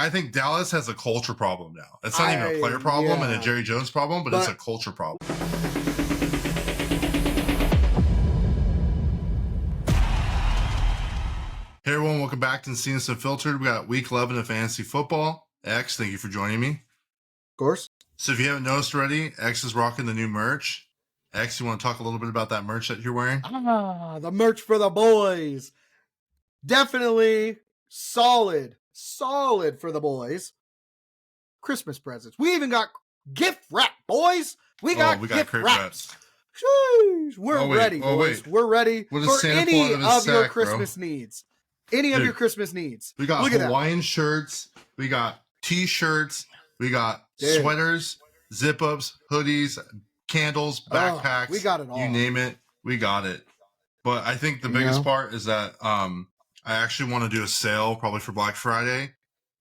I think Dallas has a culture problem now. It's not even a player problem and a Jerry Jones problem, but it's a culture problem. Hey everyone, welcome back to Unfiltered. We got week 11 of fantasy football. X, thank you for joining me. Of course. So if you haven't noticed already, X is rocking the new merch. X, you want to talk a little bit about that merch that you're wearing? The merch for the boys. Definitely solid for the boys. Christmas presents. We even got gift wrap, boys. We got gift wraps. Sheesh. We're ready, boys. We're ready for any of your Christmas needs. Any of your Christmas needs. We got Hawaiian shirts. We got T-shirts. We got sweaters, zip-ups, hoodies, candles, backpacks. We got it all. You name it, we got it. But I think the biggest part is that I actually want to do a sale probably for Black Friday.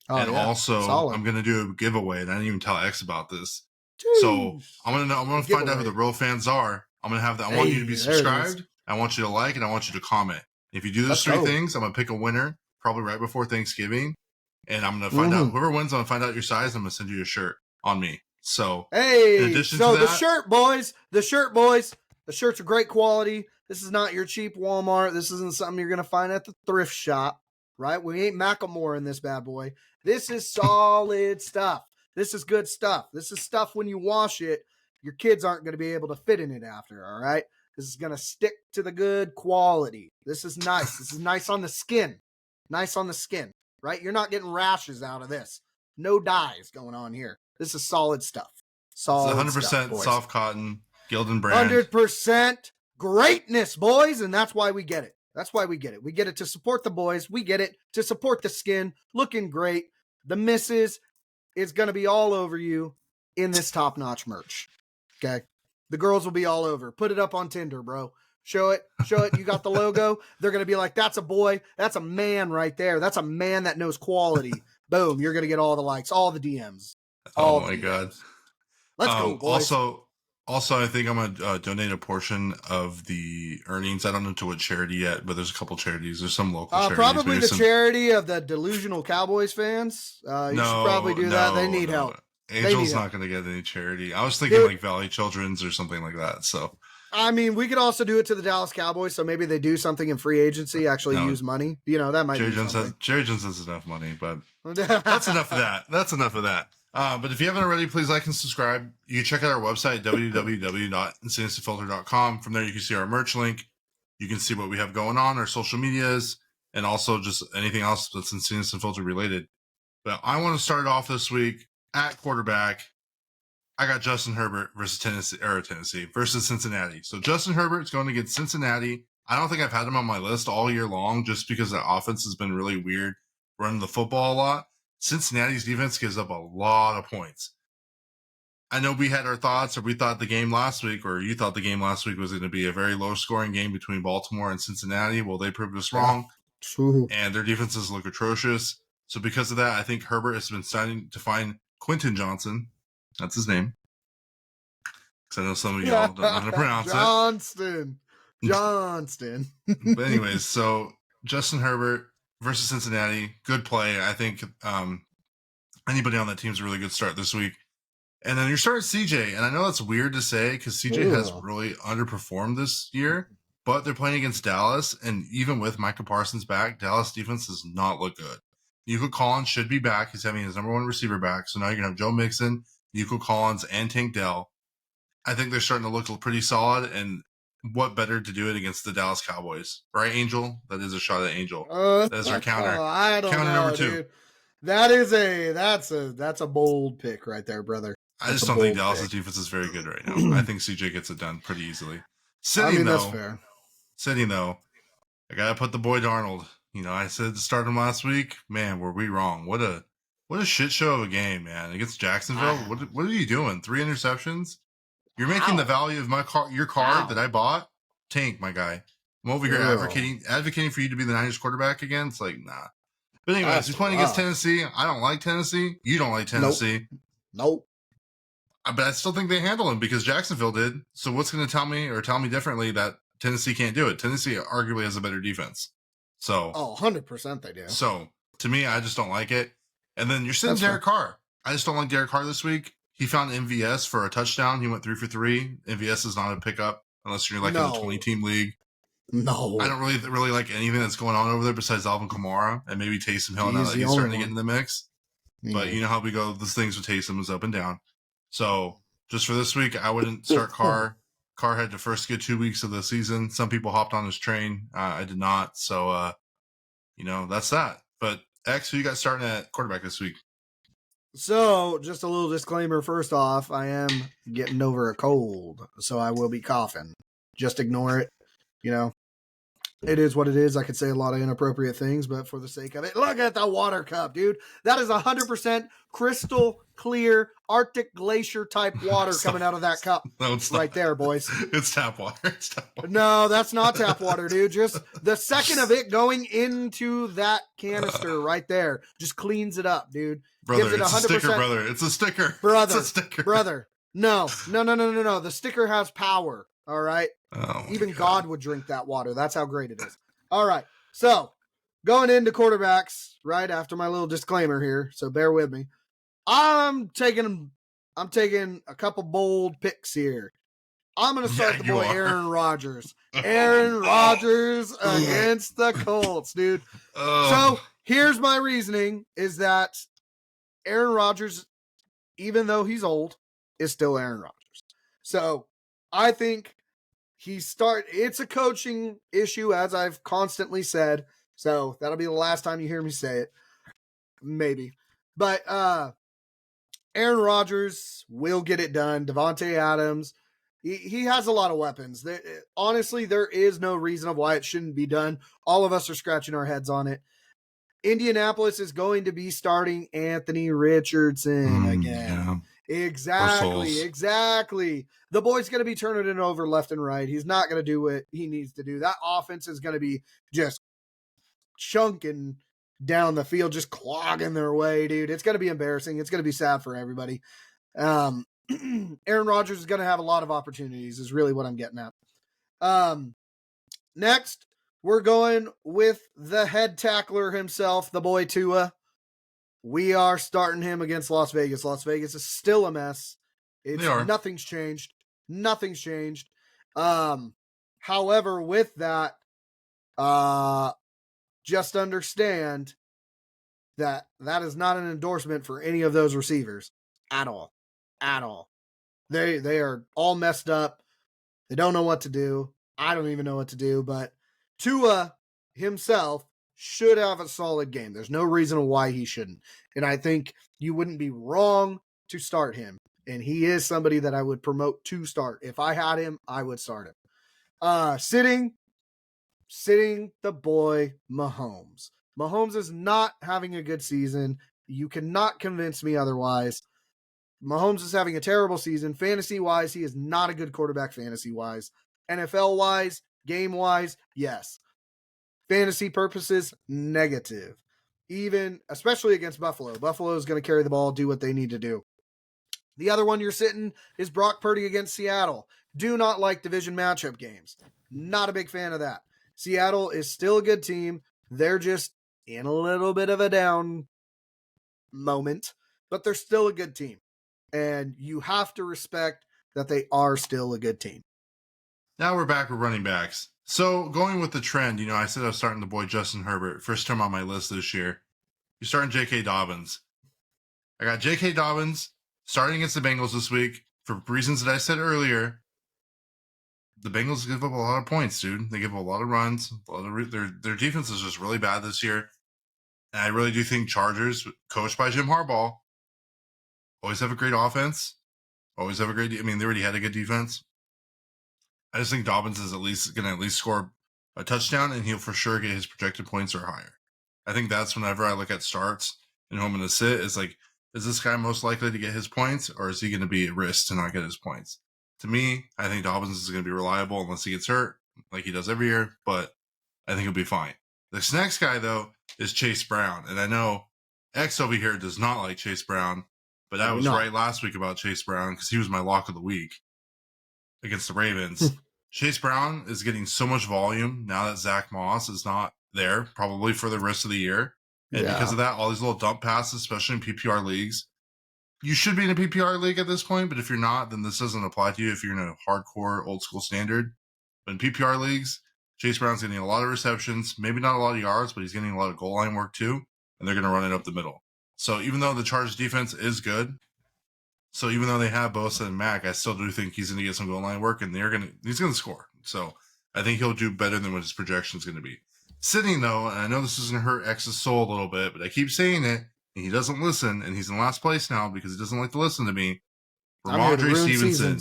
Also, I'm going to do a giveaway, and I didn't even tell X about this. Jeez. So I'm gonna find out who the real fans are. I'm gonna have that. I want you to be subscribed. I want you to like, and I want you to comment. If you do those three things, I'm gonna pick a winner probably right before Thanksgiving, and I'm gonna find out whoever wins. I'm gonna find out your size. I'm gonna send you a shirt on me. So in addition to that, the shirt, boys, the shirts are great quality. This is not your cheap Walmart. This isn't something you're gonna find at the thrift shop, right? We ain't Macklemore in this bad boy. This is solid stuff. This is good stuff. This is stuff when you wash it, your kids aren't going to be able to fit in it after, all right? This is going to stick to the good quality. This is nice. This is nice on the skin. Nice on the skin, right? You're not getting rashes out of this. No dyes going on here. This is solid stuff. Solid it's 100% stuff, soft cotton, Gildan brand. 100% greatness, boys, and that's why we get it. That's why we get it. We get it to support the boys. We get it to support the skin. Looking great. The misses is going to be all over you in this top-notch merch. Okay? The girls will be all over. Put it up on Tinder, bro. Show it. You got the logo. They're going to be like, that's a boy. That's a man right there. That's a man that knows quality. Boom. You're going to get all the likes, all the DMs. Oh, my God. Let's go, boys. Also, I think I'm going to donate a portion of the earnings. I don't know to what charity yet, but there's a couple charities. There's some local charities. Probably the charity of the delusional Cowboys fans. You should probably do that. They need help. Angel's not going to get any charity. I was thinking like Valley Children's or something like that. So, I mean, we could also do it to the Dallas Cowboys. So maybe they do something in free agency, actually use money. You know, that might be something. Jerry Jones has enough money, but that's enough of that. But if you haven't already, please like and subscribe. You can check out our website, www.insanestyfilter.com. From there, you can see our merch link. You can see what we have going on, our social medias, and also just anything else that's Insane Filter related. But I want to start off this week at quarterback. I got Justin Herbert versus Tennessee versus Cincinnati. So Justin Herbert's going against Cincinnati. I don't think I've had him on my list all year long just because the offense has been really weird, running the football a lot. Cincinnati's defense gives up a lot of points. I know we had our thoughts, or we thought the game last week, or you thought the game last week was going to be a very low-scoring game between Baltimore and Cincinnati. Well, they proved us wrong, and their defenses look atrocious. So because of that, I think Herbert has been starting to find Quentin Johnson. That's his name. Because I know some of y'all don't know how to pronounce it. Johnston. But anyways, so Justin Herbert versus Cincinnati, good play. I think anybody on that team's a really good start this week. And then you're starting CJ, and I know that's weird to say because CJ has really underperformed this year, but they're playing against Dallas, and even with Micah Parsons back, Dallas defense does not look good. Yuko Collins should be back. He's having his number one receiver back, so now you're going to have Joe Mixon, Yuko Collins, and Tank Dell. I think they're starting to look pretty solid, and what better to do it against the Dallas Cowboys, right, Angel? That is a shot at Angel. That's our counter. I don't counter know, number 2. Dude. That's a bold pick right there, brother. I just don't think Dallas' defense is very good right now. I think CJ gets it done pretty easily. That's fair. Sitting though, I gotta put the boy Darnold. You know, I said to start him last week. Man, were we wrong? What a shit show of a game, man, against Jacksonville. What are you doing? 3 interceptions. You're making the value of your card that I bought tank, my guy. I'm over here advocating for you to be the Niners quarterback again. It's like, nah. But anyways, he's playing against Tennessee. I don't like Tennessee. You don't like Tennessee. Nope. But I still think they handle him because Jacksonville did. So what's going to tell me differently that Tennessee can't do it? Tennessee arguably has a better defense. So 100% they do. So to me, I just don't like it. And then you're sitting That's Derek Carr. I just don't like Derek Carr this week. He found MVS for a touchdown. He went 3 for 3. MVS is not a pickup unless you're like in a 20-team league. No. I don't really like anything that's going on over there besides Alvin Kamara and maybe Taysom Hill now that he's starting to get in the mix. But you know how we go. The things with Taysom is up and down. So just for this week, I wouldn't start Carr. Carr had the first good 2 weeks of the season. Some people hopped on his train. I did not. So, that's that. But X, who you got starting at quarterback this week? So, just a little disclaimer. First off, I am getting over a cold, so I will be coughing. Just ignore it. It is what it is. I could say a lot of inappropriate things, but for the sake of it, look at the water cup, dude. That is 100% crystal clear Arctic glacier type water coming out of that cup. No, it's right there, boys. It's tap water. It's tap water. No, that's not tap water, dude. Just the second of it going into that canister right there just cleans it up, dude. Brother, it's a sticker, brother. It's a sticker. Brother, it's a sticker. Brother. No. The sticker has power, all right? Even God would drink that water. That's how great it is. All right. So, going into quarterbacks, right after my little disclaimer here, so bear with me. I'm taking a couple bold picks here. I'm going to start the boy Aaron Rodgers. Aaron Rodgers against the Colts, dude. So, here's my reasoning is that Aaron Rodgers, even though he's old, is still Aaron Rodgers. So, I think it's a coaching issue, as I've constantly said. So that'll be the last time you hear me say it. Maybe. But Aaron Rodgers will get it done. Devontae Adams, he has a lot of weapons. Honestly, there is no reason of why it shouldn't be done. All of us are scratching our heads on it. Indianapolis is going to be starting Anthony Richardson again. Yeah. Exactly. The boy's going to be turning it over left and right. He's not going to do what he needs to do. That offense is going to be just chunking down the field, just clogging their way, dude. It's going to be embarrassing. It's going to be sad for everybody. Aaron Rodgers is going to have a lot of opportunities is really what I'm getting at. Next, we're going with the head tackler himself, the boy Tua. We are starting him against Las Vegas. Las Vegas is still a mess. Nothing's changed. However, with that, just understand that is not an endorsement for any of those receivers at all. They are all messed up. They don't know what to do. I don't even know what to do, but Tua himself should have a solid game. There's no reason why he shouldn't. And I think you wouldn't be wrong to start him. And he is somebody that I would promote to start. If I had him, I would start him. Sitting the boy Mahomes. Mahomes is not having a good season. You cannot convince me otherwise. Mahomes is having a terrible season. Fantasy-wise, he is not a good quarterback fantasy-wise. NFL-wise, game-wise, yes. Fantasy purposes, negative. Especially against Buffalo. Buffalo is going to carry the ball, do what they need to do. The other one you're sitting is Brock Purdy against Seattle. Do not like division matchup games. Not a big fan of that. Seattle is still a good team. They're just in a little bit of a down moment, but they're still a good team. And you have to respect that they are still a good team. Now we're back with running backs. So going with the trend, I said I was starting the boy Justin Herbert. First time on my list this year. You're starting J.K. Dobbins. I got J.K. Dobbins starting against the Bengals this week for reasons that I said earlier. The Bengals give up a lot of points, dude. They give up a lot of runs. Their defense is just really bad this year. And I really do think Chargers, coached by Jim Harbaugh, always have a great offense. Always have a great... they already had a good defense. I just think Dobbins is going to score a touchdown, and he'll for sure get his projected points or higher. I think that's whenever I look at starts and who I'm going to sit, is like, is this guy most likely to get his points, or is he going to be at risk to not get his points? To me, I think Dobbins is going to be reliable unless he gets hurt, like he does every year, but I think he'll be fine. This next guy, though, is Chase Brown, and I know X over here does not like Chase Brown, but I was right last week about Chase Brown because he was my lock of the week against the Ravens. Chase Brown is getting so much volume now that Zach Moss is not there, probably for the rest of the year. And because of that, all these little dump passes, especially in PPR leagues, you should be in a PPR league at this point, but if you're not, then this doesn't apply to you if you're in a hardcore old school standard. But in PPR leagues, Chase Brown's getting a lot of receptions, maybe not a lot of yards, but he's getting a lot of goal line work too, and they're going to run it up the middle. So even though the Chargers defense is good, so even though they have Bosa and Mack, I still do think he's going to get some goal line work, and he's going to score. So I think he'll do better than what his projection is going to be. Sitting, though, and I know this is going to hurt X's soul a little bit, but I keep saying it, and he doesn't listen, and he's in last place now because he doesn't like to listen to me. Ramondre Stevenson.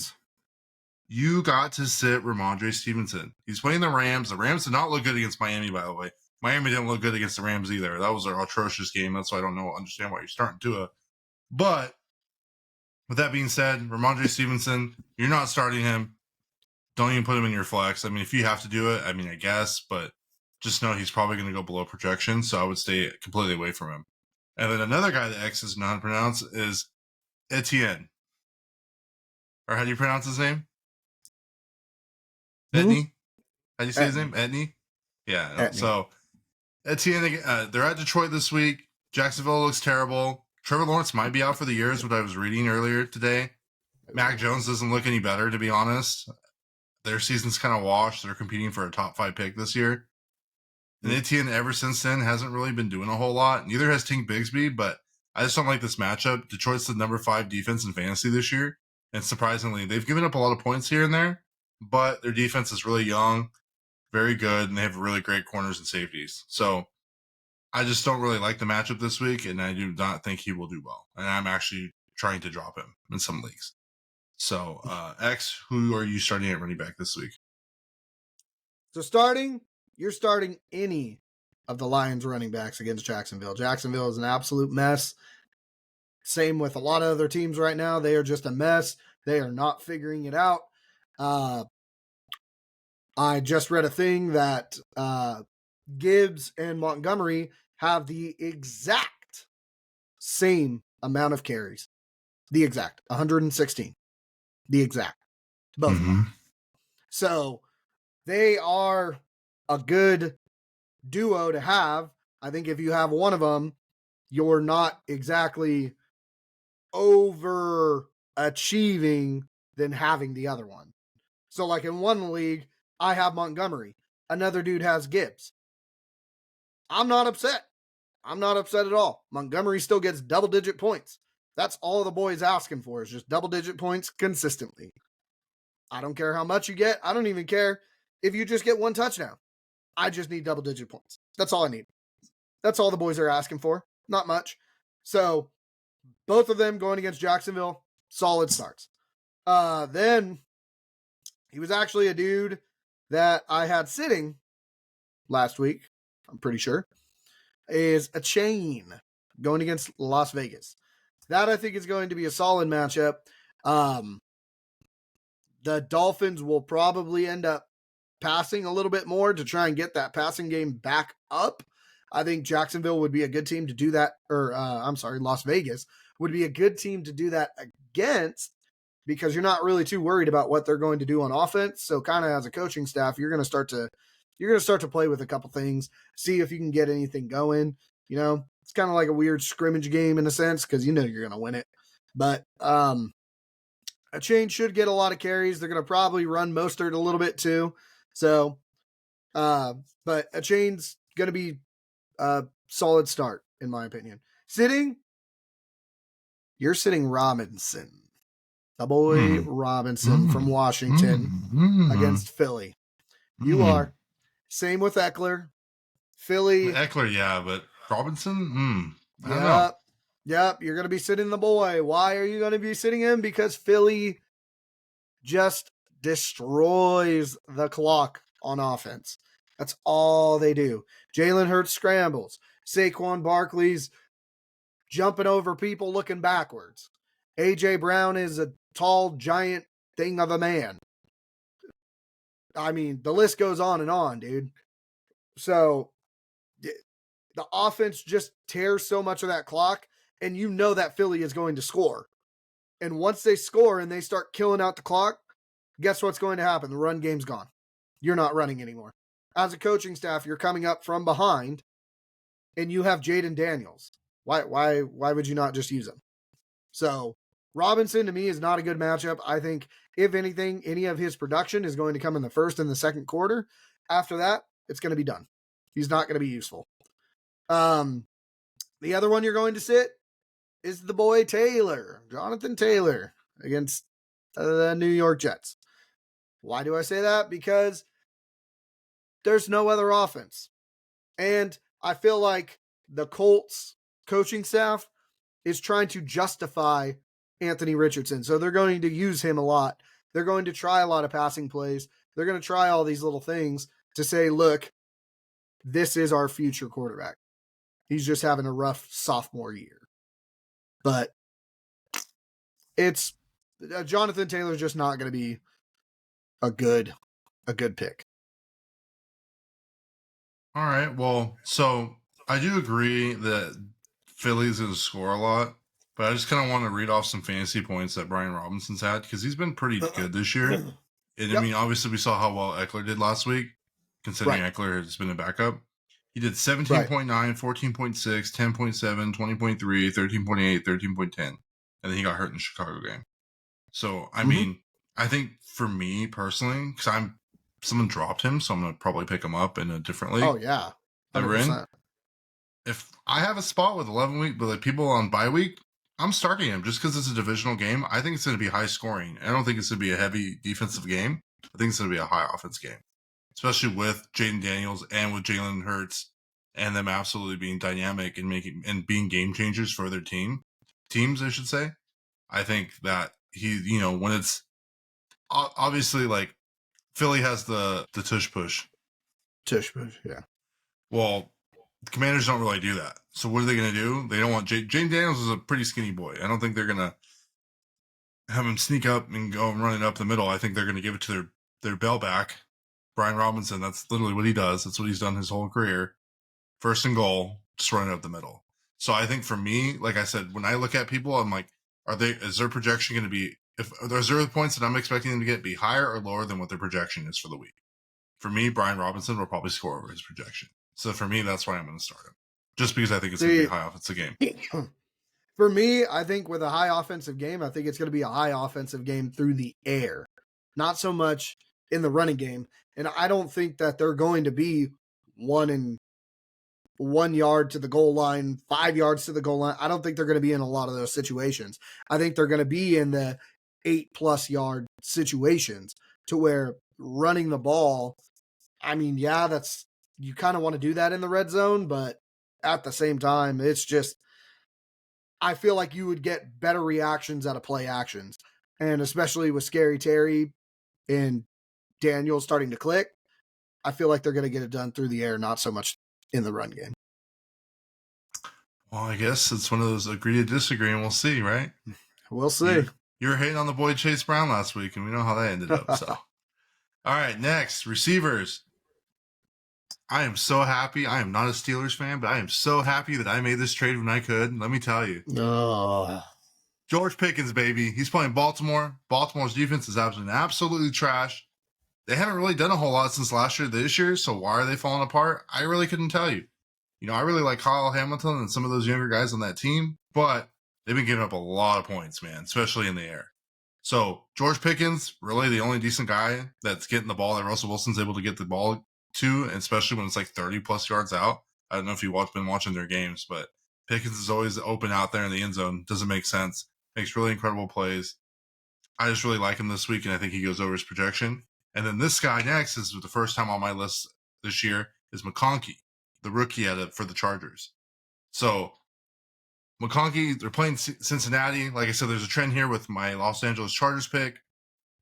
You got to sit Ramondre Stevenson. He's playing the Rams. The Rams did not look good against Miami, by the way. Miami didn't look good against the Rams either. That was an atrocious game. That's why I don't understand why you're starting Tua. But with that being said, Ramondre Stevenson, you're not starting him. Don't even put him in your flex. I mean, if you have to do it, I mean, I guess, but just know he's probably going to go below projection, so I would stay completely away from him. And then another guy that X doesn't know how to pronounce is Etienne. Or how do you pronounce his name? Etney? How do you say his name? Etney? Yeah. Etney. So Etienne, they're at Detroit this week. Jacksonville looks terrible. Trevor Lawrence might be out for the year is what I was reading earlier today. Mac Jones doesn't look any better, to be honest. Their season's kind of washed. They're competing for a top 5 pick this year. And Etienne, ever since then, hasn't really been doing a whole lot. Neither has Tink Bigsby, but I just don't like this matchup. Detroit's the number 5 defense in fantasy this year. And surprisingly, they've given up a lot of points here and there, but their defense is really young, very good, and they have really great corners and safeties. So I just don't really like the matchup this week, and I do not think he will do well. And I'm actually trying to drop him in some leagues. So, X, who are you starting at running back this week? So you're starting any of the Lions running backs against Jacksonville. Jacksonville is an absolute mess. Same with a lot of other teams right now. They are just a mess. They are not figuring it out. I just read a thing that Gibbs and Montgomery have the exact same amount of carries. The exact 116. The exact. Both of them. So they are a good duo to have. I think if you have one of them, you're not exactly overachieving than having the other one. So like in one league, I have Montgomery. Another dude has Gibbs. I'm not upset. I'm not upset at all. Montgomery still gets double-digit points. That's all the boy's asking for is just double-digit points consistently. I don't care how much you get. I don't even care if you just get one touchdown. I just need double-digit points. That's all I need. That's all the boys are asking for. Not much. So both of them going against Jacksonville, solid starts. Then he was actually a dude that I had sitting last week, I'm pretty sure, is a chain going against Las Vegas. That I think is going to be a solid matchup. The Dolphins will probably end up passing a little bit more to try and get that passing game back up. I think Jacksonville would be a good team to do that, Las Vegas would be a good team to do that against because you're not really too worried about what they're going to do on offense. So kind of as a coaching staff, you're going to start to play with a couple things, see if you can get anything going. You know, it's kind of like a weird scrimmage game in a sense because you know you're going to win it. But a chain should get a lot of carries. They're going to probably run Mostert a little bit too. So, but a chain's going to be a solid start in my opinion. You're sitting Robinson, the boy Robinson from Washington against Philly. You are. Same with Eckler. Philly. Eckler, yeah, but Robinson? I don't know. Yep, you're going to be sitting the boy. Why are you going to be sitting him? Because Philly just destroys the clock on offense. That's all they do. Jalen Hurts scrambles. Saquon Barkley's jumping over people looking backwards. A.J. Brown is a tall, giant thing of a man. I mean, the list goes on, dude. So the offense just tears so much of that clock, and you know that Philly is going to score. And once they score and they start killing out the clock, guess what's going to happen? The run game's gone. You're not running anymore. As a coaching staff, you're coming up from behind. and you have Jaden Daniels. Why would you not just use him? So Robinson to me is not a good matchup. I think if anything, any of his production is going to come in the first and the second quarter. After that, it's going to be done. He's not going to be useful. The other one you're going to sit is the boy Taylor, Jonathan Taylor, against the New York Jets. Why do I say that? Because there's no other offense. And I feel like the Colts coaching staff is trying to justify Anthony Richardson. So they're going to use him a lot. They're going to try a lot of passing plays. They're going to try all these little things to say, look, this is our future quarterback. He's just having a rough sophomore year. But it's Jonathan Taylor's just not going to be a good pick. All right. Well, so I do agree that Philly's going to score a lot, but I just kind of want to read off some fantasy points that Brian Robinson's had because he's been pretty good this year. And Yep. I mean, obviously, we saw how well Eckler did last week, considering Right. Eckler has been a backup. He did 17.9, 14.6, 10.7, 20.3, 13.8, 13.10. And then he got hurt in the Chicago game. So, I mean, I think for me personally, because someone dropped him, so I'm going to probably pick him up in a different league. Oh, yeah. 100%. If I have a spot with 11 week, but like people on bye week, I'm starting him just because it's a divisional game. I think it's going to be high scoring. I don't think it's going to be a heavy defensive game. I think it's going to be a high offense game, especially with Jaden Daniels and with Jalen Hurts and them absolutely being dynamic and being game changers for their teams, I should say. I think that when it's obviously like Philly has the tush push. Tush push, yeah. Well, the Commanders don't really do that. So what are they going to do? They don't want Jaden Daniels is a pretty skinny boy. I don't think they're going to have him sneak up and go and running up the middle. I think they're going to give it to their bell back, Brian Robinson. That's literally what he does. That's what he's done his whole career. First and goal, just running up the middle. So I think for me, like I said, when I look at people, I'm like, is their projection going to be, if there's 0 points that I'm expecting them to get, be higher or lower than what their projection is for the week? For me, Brian Robinson will probably score over his projection. So for me, that's why I'm going to start him. Just because I think it's going to be a high offensive game. For me, I think with a high offensive game, I think it's going to be a high offensive game through the air. Not so much in the running game. And I don't think that they're going to be 1 yard to the goal line, 5 yards to the goal line. I don't think they're going to be in a lot of those situations. I think they're going to be in the 8+ yard situations to where running the ball, I mean, yeah, you kind of want to do that in the red zone, but at the same time, it's just, I feel like you would get better reactions out of play actions. And especially with Scary Terry and Daniel starting to click, I feel like they're going to get it done through the air, not so much in the run game. Well, I guess it's one of those agree to disagree, and we'll see, right? We'll see. You were hating on the boy Chase Brown last week, and we know how that ended up. So, all right, next, receivers. I am so happy. I am not a Steelers fan, but I am so happy that I made this trade when I could. Let me tell you. Oh. George Pickens, baby. He's playing Baltimore. Baltimore's defense is absolutely trash. They haven't really done a whole lot since last year, this year, so why are they falling apart? I really couldn't tell you. I really like Kyle Hamilton and some of those younger guys on that team, but they've been giving up a lot of points, man, especially in the air. So George Pickens, really the only decent guy that's getting the ball that Russell Wilson's able to get the ball to, and especially when it's like 30+ yards out. I don't know if you've been watching their games, but Pickens is always open out there in the end zone. Doesn't make sense. Makes really incredible plays. I just really like him this week, and I think he goes over his projection. And then this guy next is the first time on my list this year is McConkey, the rookie for the Chargers. So McConkey, they're playing Cincinnati. Like I said, there's a trend here with my Los Angeles Chargers pick.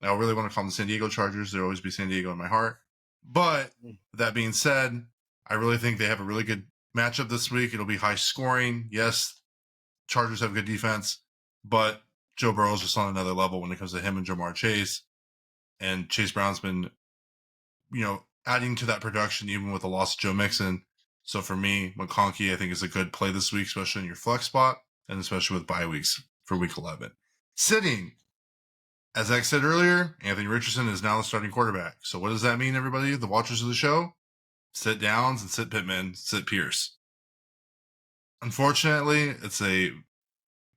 I really want to call them the San Diego Chargers. There'll always be San Diego in my heart. But that being said, I really think they have a really good matchup this week. It'll be high scoring. Yes, Chargers have good defense, but Joe Burrow's just on another level when it comes to him and Jamar Chase. And Chase Brown's been, adding to that production even with the loss of Joe Mixon. So for me, McConkey, I think, is a good play this week, especially in your flex spot and especially with bye weeks for week 11. Sitting, as I said earlier, Anthony Richardson is now the starting quarterback. So what does that mean, everybody? The watchers of the show? Sit Downs and sit Pittman, sit Pierce. Unfortunately, it's a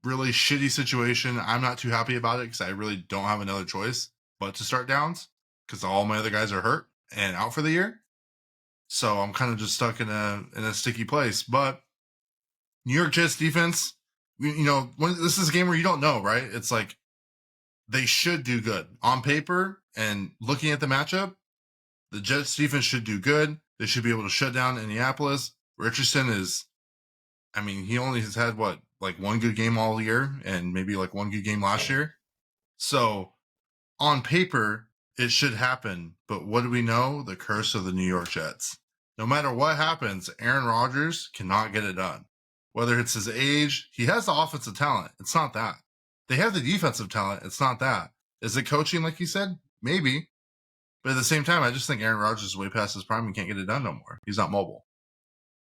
really shitty situation. I'm not too happy about it because I really don't have another choice but to start Downs because all my other guys are hurt and out for the year. So I'm kind of just stuck in a sticky place. But New York Jets defense, this is a game where you don't know, right? It's like they should do good on paper, and looking at the matchup, the Jets defense should do good. They should be able to shut down Indianapolis. Richardson he only has had one good game all year and maybe like one good game last year. So on paper, it should happen. But what do we know? The curse of the New York Jets. No matter what happens, Aaron Rodgers cannot get it done. Whether it's his age, he has the offensive talent. It's not that. They have the defensive talent. It's not that. Is it coaching, like you said? Maybe. But at the same time, I just think Aaron Rodgers is way past his prime and can't get it done no more. He's not mobile.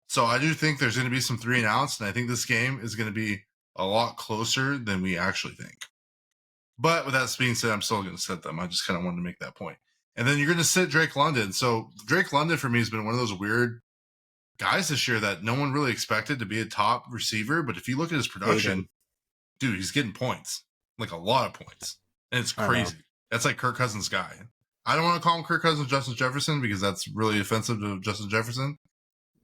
So I do think there's going to be some 3-and-outs, and I think this game is going to be a lot closer than we actually think. But with that being said, I'm still going to sit them. I just kind of wanted to make that point. And then you're going to sit Drake London. So Drake London for me has been one of those weird guys this year that no one really expected to be a top receiver. But if you look at his production, dude, he's getting points, like a lot of points. And it's crazy. That's like Kirk Cousins' guy. I don't want to call him Kirk Cousins Justin Jefferson because that's really offensive to Justin Jefferson.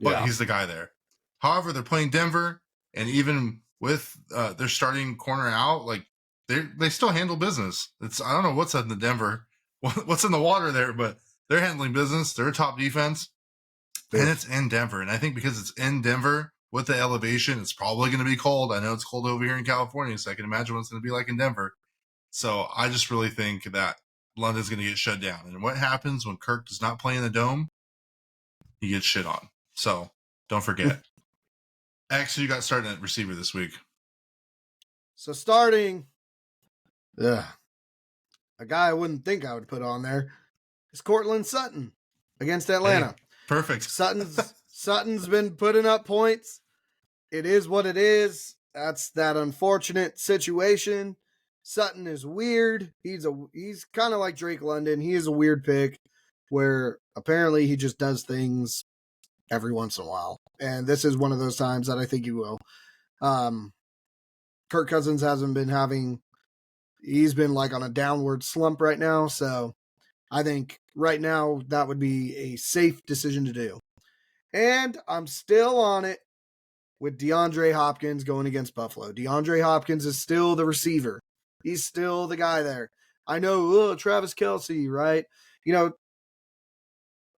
But he's the guy there. However, they're playing Denver, and even with their starting corner out, like they still handle business. I don't know what's in the Denver, what's in the water there, but they're handling business. They're a top defense, and it's in Denver. And I think because it's in Denver with the elevation, it's probably going to be cold. I know it's cold over here in California, so I can imagine what it's going to be like in Denver. So I just really think that London's going to get shut down. And what happens when Kirk does not play in the dome? He gets shit on. So don't forget. X, who you got starting at receiver this week? So starting, a guy I wouldn't think I would put on there is Courtland Sutton against Atlanta. Hey, perfect. Sutton's been putting up points. It is what it is. That's that unfortunate situation. Sutton is weird. He's kind of like Drake London. He is a weird pick where apparently he just does things every once in a while. And this is one of those times that I think he will. Kirk Cousins hasn't been he's been like on a downward slump right now. So I think right now that would be a safe decision to do. And I'm still on it with DeAndre Hopkins going against Buffalo. DeAndre Hopkins is still the receiver. He's still the guy there. I know, Travis Kelce, right?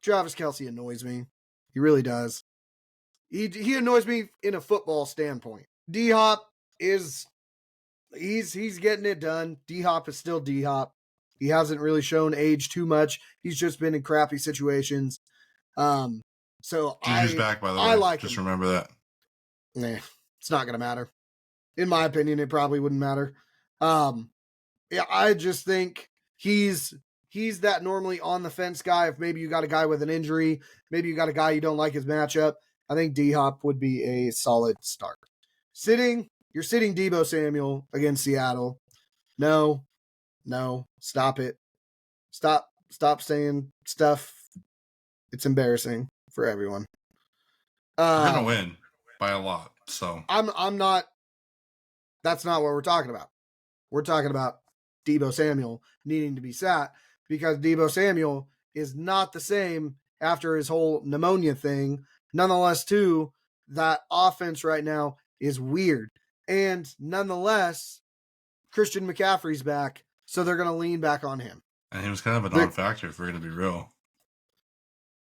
Travis Kelce annoys me. He really does. He annoys me in a football standpoint. D-Hop he's getting it done. D-Hop is still D-Hop. He hasn't really shown age too much. He's just been in crappy situations. So Junior's back, by the way. I like just him. Remember that. Nah, it's not gonna matter. In my opinion, it probably wouldn't matter. I just think he's that normally on the fence guy. If maybe you got a guy with an injury, maybe you got a guy you don't like his matchup, I think D-Hop would be a solid start. You're sitting Deebo Samuel against Seattle. No, stop it. Stop saying stuff. It's embarrassing for everyone. We're gonna win by a lot. So I'm not. That's not what we're talking about. We're talking about Deebo Samuel needing to be sat because Deebo Samuel is not the same after his whole pneumonia thing. Nonetheless, too, that offense right now is weird. And nonetheless, Christian McCaffrey's back, so they're going to lean back on him. And he was kind of a non-factor, if we're going to be real.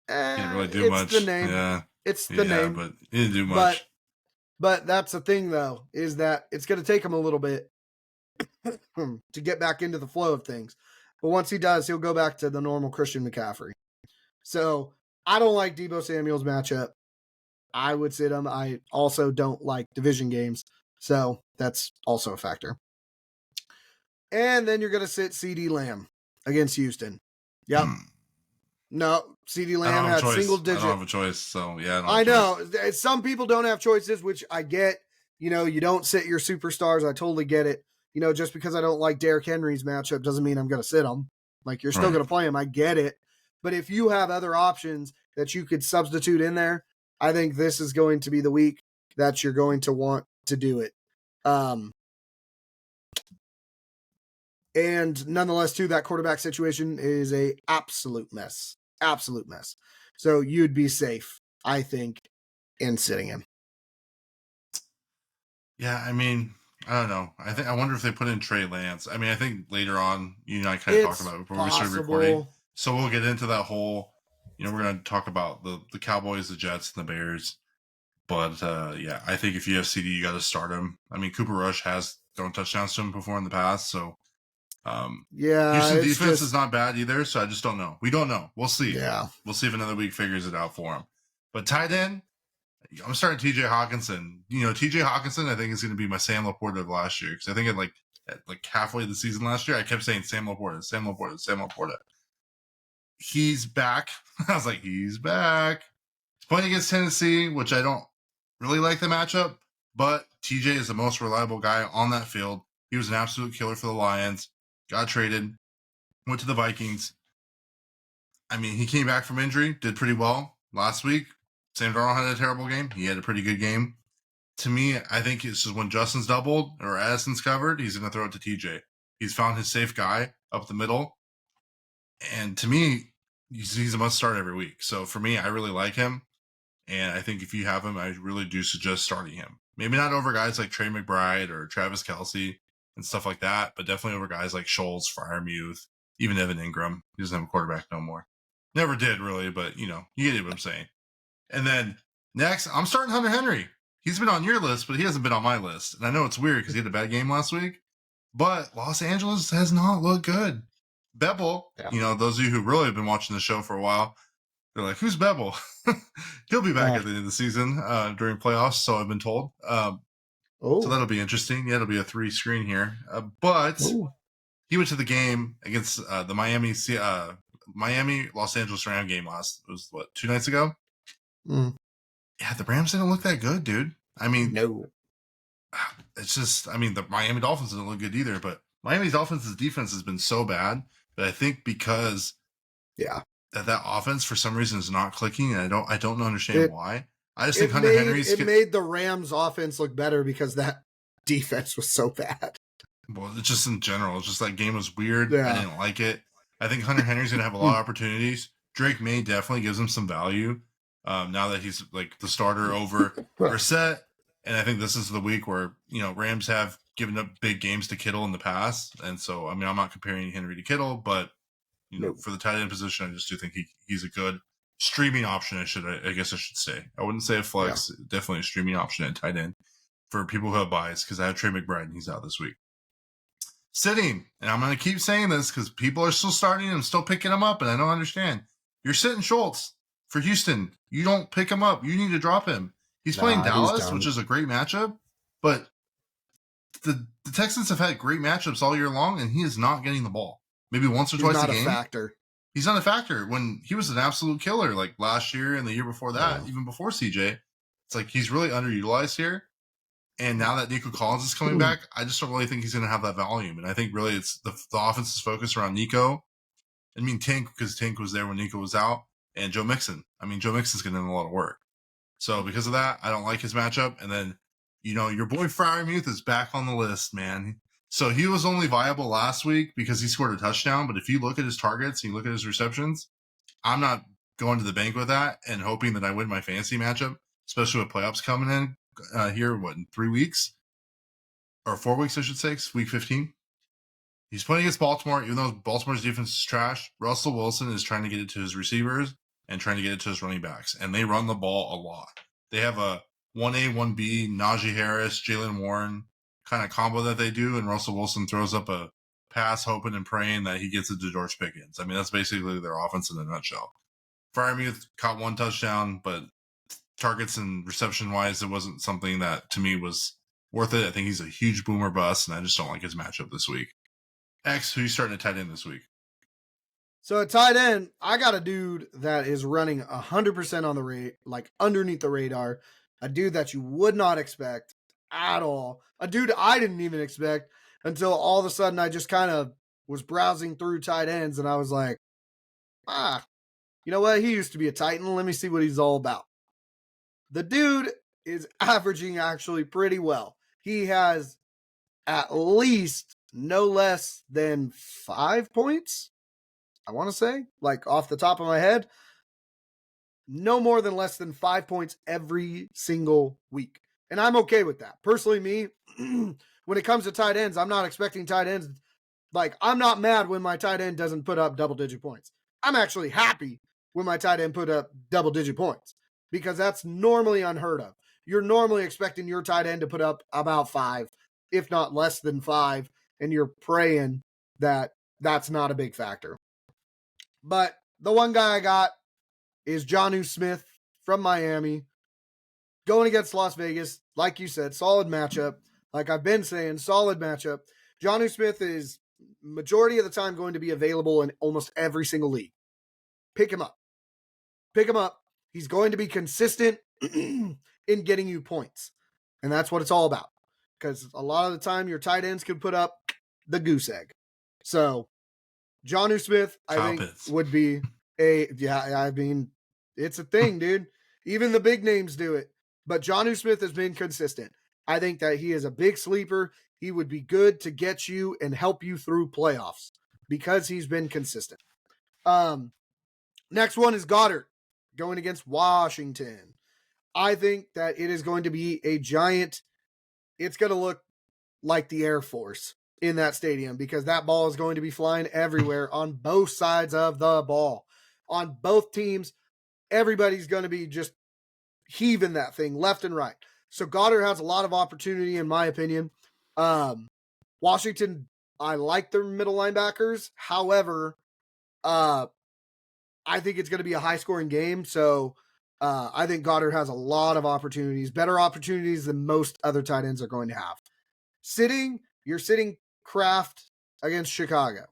Can't really do much. It's the name. Yeah. It's the name. But he didn't do much. But that's the thing, though, is that it's going to take him a little bit to get back into the flow of things. But once he does, he'll go back to the normal Christian McCaffrey. So I don't like Deebo Samuel's matchup. I would sit him. I also don't like division games. So that's also a factor. And then you're going to sit CeeDee Lamb against Houston. Yep. No, CeeDee Lamb had single digit. I don't have a choice. So, yeah. I know. Some people don't have choices, which I get. You don't sit your superstars. I totally get it. Just because I don't like Derrick Henry's matchup doesn't mean I'm going to sit him. Like, you're still going to play him. I get it. But if you have other options that you could substitute in there, I think this is going to be the week that you're going to want to do it. And nonetheless, too, that quarterback situation is a absolute mess. Absolute mess. So you'd be safe, I think, in sitting him. Yeah, I mean, I don't know. I wonder if they put in Trey Lance. I mean, I think later on, you and I kind of talked about it before we started recording. So we'll get into that whole, we're going to talk about the Cowboys, the Jets, and the Bears. But yeah, I think if you have CD, you got to start him. I mean, Cooper Rush has thrown touchdowns to him before in the past, so Houston defense is not bad either. So I just don't know. We don't know. We'll see. Yeah, we'll see if another week figures it out for him. But tight end, I'm starting TJ Hawkinson. TJ Hawkinson, I think is going to be my Sam Laporta of last year, because I think at halfway of the season last year, I kept saying Sam Laporta, Sam Laporta, Sam Laporta. He's back. I was like, he's back. He's playing against Tennessee, which I don't really like the matchup, but TJ is the most reliable guy on that field. He was an absolute killer for the Lions. Got traded, went to the Vikings. I mean, he came back from injury, did pretty well last week. Sam Darnold had a terrible game. He had a pretty good game. To me, I think it's just when Justin's doubled or Addison's covered, he's going to throw it to TJ. He's found his safe guy up the middle. And to me, he's a must start every week. So for me, I really like him. And I think if you have him, I really do suggest starting him. Maybe not over guys like Trey McBride or Travis Kelce and stuff like that, but definitely over guys like Scholes, Freiermuth, even Evan Ingram. He doesn't have a quarterback no more. Never did really, but you get what I'm saying. And then next, I'm starting Hunter Henry. He's been on your list, but he hasn't been on my list. And I know it's weird because he had a bad game last week, but Los Angeles has not looked good. Bevel, those of you who really have been watching the show for a while, they're like, who's Bevel? He'll be back at the end of the season during playoffs, so I've been told. So that'll be interesting. Yeah, it'll be a 3-screen here. But he went to the game against the Miami Los Angeles Ram game it was 2 nights ago? Mm. Yeah, the Rams didn't look that good, dude. I mean, no. It's just, the Miami Dolphins didn't look good either, but Miami Dolphins' defense has been so bad that I think because that offense for some reason is not clicking, and I don't understand why. I just think Hunter Henry's made the Rams offense look better because that defense was so bad. Well, it's just in general, it's just that game was weird. Yeah. I didn't like it. I think Hunter Henry's gonna have a lot of opportunities. Drake May definitely gives him some value now that he's like the starter over Brissett. And I think this is the week where, Rams have given up big games to Kittle in the past. And so, I'm not comparing Henry to Kittle, but, for the tight end position, I just do think he's a good streaming option, I guess I should say. I wouldn't say a flex, definitely a streaming option at tight end for people who have buys, because I have Trey McBride and he's out this week. Sitting, and I'm going to keep saying this because people are still starting and still picking him up, and I don't understand. You're sitting Schultz for Houston. You don't pick him up. You need to drop him. He's playing Dallas, which is a great matchup, but the Texans have had great matchups all year long, and he is not getting the ball. Maybe once or twice a game. He's not a factor. He's not a factor when he was an absolute killer, like last year and the year before that, even before CJ. It's like he's really underutilized here. And now that Nico Collins is coming back, I just don't really think he's going to have that volume. And I think really it's the offense is focused around Nico. Tank, because Tank was there when Nico was out, and Joe Mixon. Joe Mixon's getting a lot of work. So because of that, I don't like his matchup. And then, your boy Freiermuth is back on the list, man. So he was only viable last week because he scored a touchdown. But if you look at his targets and you look at his receptions, I'm not going to the bank with that and hoping that I win my fantasy matchup, especially with playoffs coming in here, in 3 weeks? Or 4 weeks, I should say, week 15. He's playing against Baltimore, even though Baltimore's defense is trash. Russell Wilson is trying to get it to his receivers and trying to get it to his running backs. And they run the ball a lot. They have a 1A, 1B, Najee Harris, Jalen Warren kind of combo that they do. And Russell Wilson throws up a pass, hoping and praying that he gets it to George Pickens. That's basically their offense in a nutshell. Freiermuth caught 1 touchdown, but targets and reception-wise, it wasn't something that, to me, was worth it. I think he's a huge boomer bust, and I just don't like his matchup this week. X, who you starting to tight end this week? So at tight end, I got a dude that is running 100% on the rate, like underneath the radar. A dude that you would not expect at all. A dude I didn't even expect until all of a sudden I just kind of was browsing through tight ends and I was like, you know what? He used to be a Titan. Let me see what he's all about. The dude is averaging actually pretty well. He has at least no less than 5 points. I want to say, like off the top of my head, no more than less than 5 points every single week. And I'm okay with that. Personally, me, when it comes to tight ends, I'm not expecting tight ends. Like, I'm not mad when my tight end doesn't put up double-digit points. I'm actually happy when my tight end put up double-digit points because that's normally unheard of. You're normally expecting your tight end to put up about 5, if not less than 5, and you're praying that that's not a big factor. But the one guy I got is Jonnu Smith from Miami going against Las Vegas. Like you said, solid matchup. Like I've been saying, solid matchup. Jonnu Smith is majority of the time going to be available in almost every single league. Pick him up. Pick him up. He's going to be consistent in getting you points. And that's what it's all about. Because a lot of the time your tight ends can put up the goose egg. So Jonnu Smith, I think, would be it's a thing, dude. Even the big names do it. But Jonnu Smith has been consistent. I think that he is a big sleeper. He would be good to get you and help you through playoffs because he's been consistent. Next one is Goddard going against Washington. I think that it is going to be a giant. It's going to look like the Air Force in that stadium because that ball is going to be flying everywhere on both sides of the ball. On both teams, everybody's going to be just heaving that thing left and right. So Goddard has a lot of opportunity, in my opinion. Washington, I like their middle linebackers. However, I think it's going to be a high-scoring game. So I think Goddard has a lot of opportunities, better opportunities than most other tight ends are going to have. You're sitting Kraft against Chicago.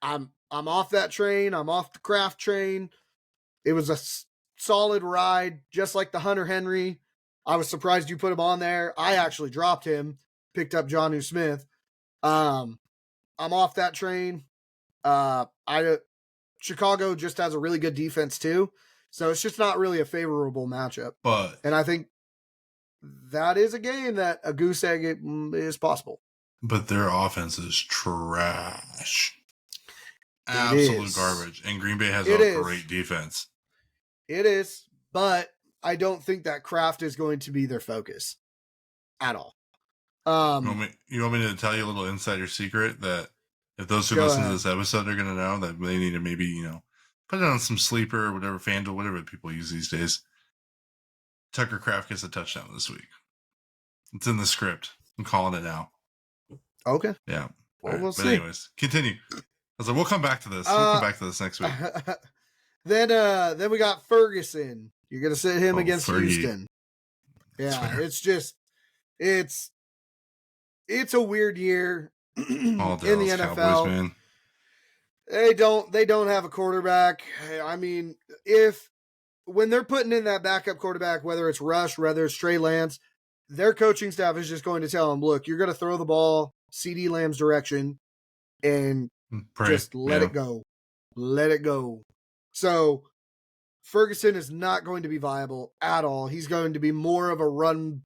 I'm off that train. I'm off the Kraft train. It was a solid ride, just like the Hunter Henry. I was surprised you put him on there. I actually dropped him, picked up Jonnu Smith. I'm off that train. Chicago just has a really good defense too, so it's just not really a favorable matchup. And I think that is a game that a goose egg is possible. But their offense is trash. Absolute garbage. And Green Bay has a great defense. It is, but I don't think that Kraft is going to be their focus at all. You want me to tell you a little insider secret that if those who listen to this episode are going to know that they need to maybe, put it on some sleeper or whatever, FanDuel, whatever people use these days. Tucker Kraft gets a touchdown this week. It's in the script. I'm calling it now. Okay. Yeah. Well, we'll see. Anyways, continue. I was like, we'll come back to this. We'll come back to this next week. Then we got Ferguson. You're going to sit him against Houston. Yeah, it's a weird year in the NFL. Cowboys, man. They don't have a quarterback. I mean, when they're putting in that backup quarterback, whether it's Rush, whether it's Trey Lance, their coaching staff is just going to tell them, look, you're going to throw the ball CD Lamb's direction and just let it go. Let it go. So Ferguson is not going to be viable at all. He's going to be more of a run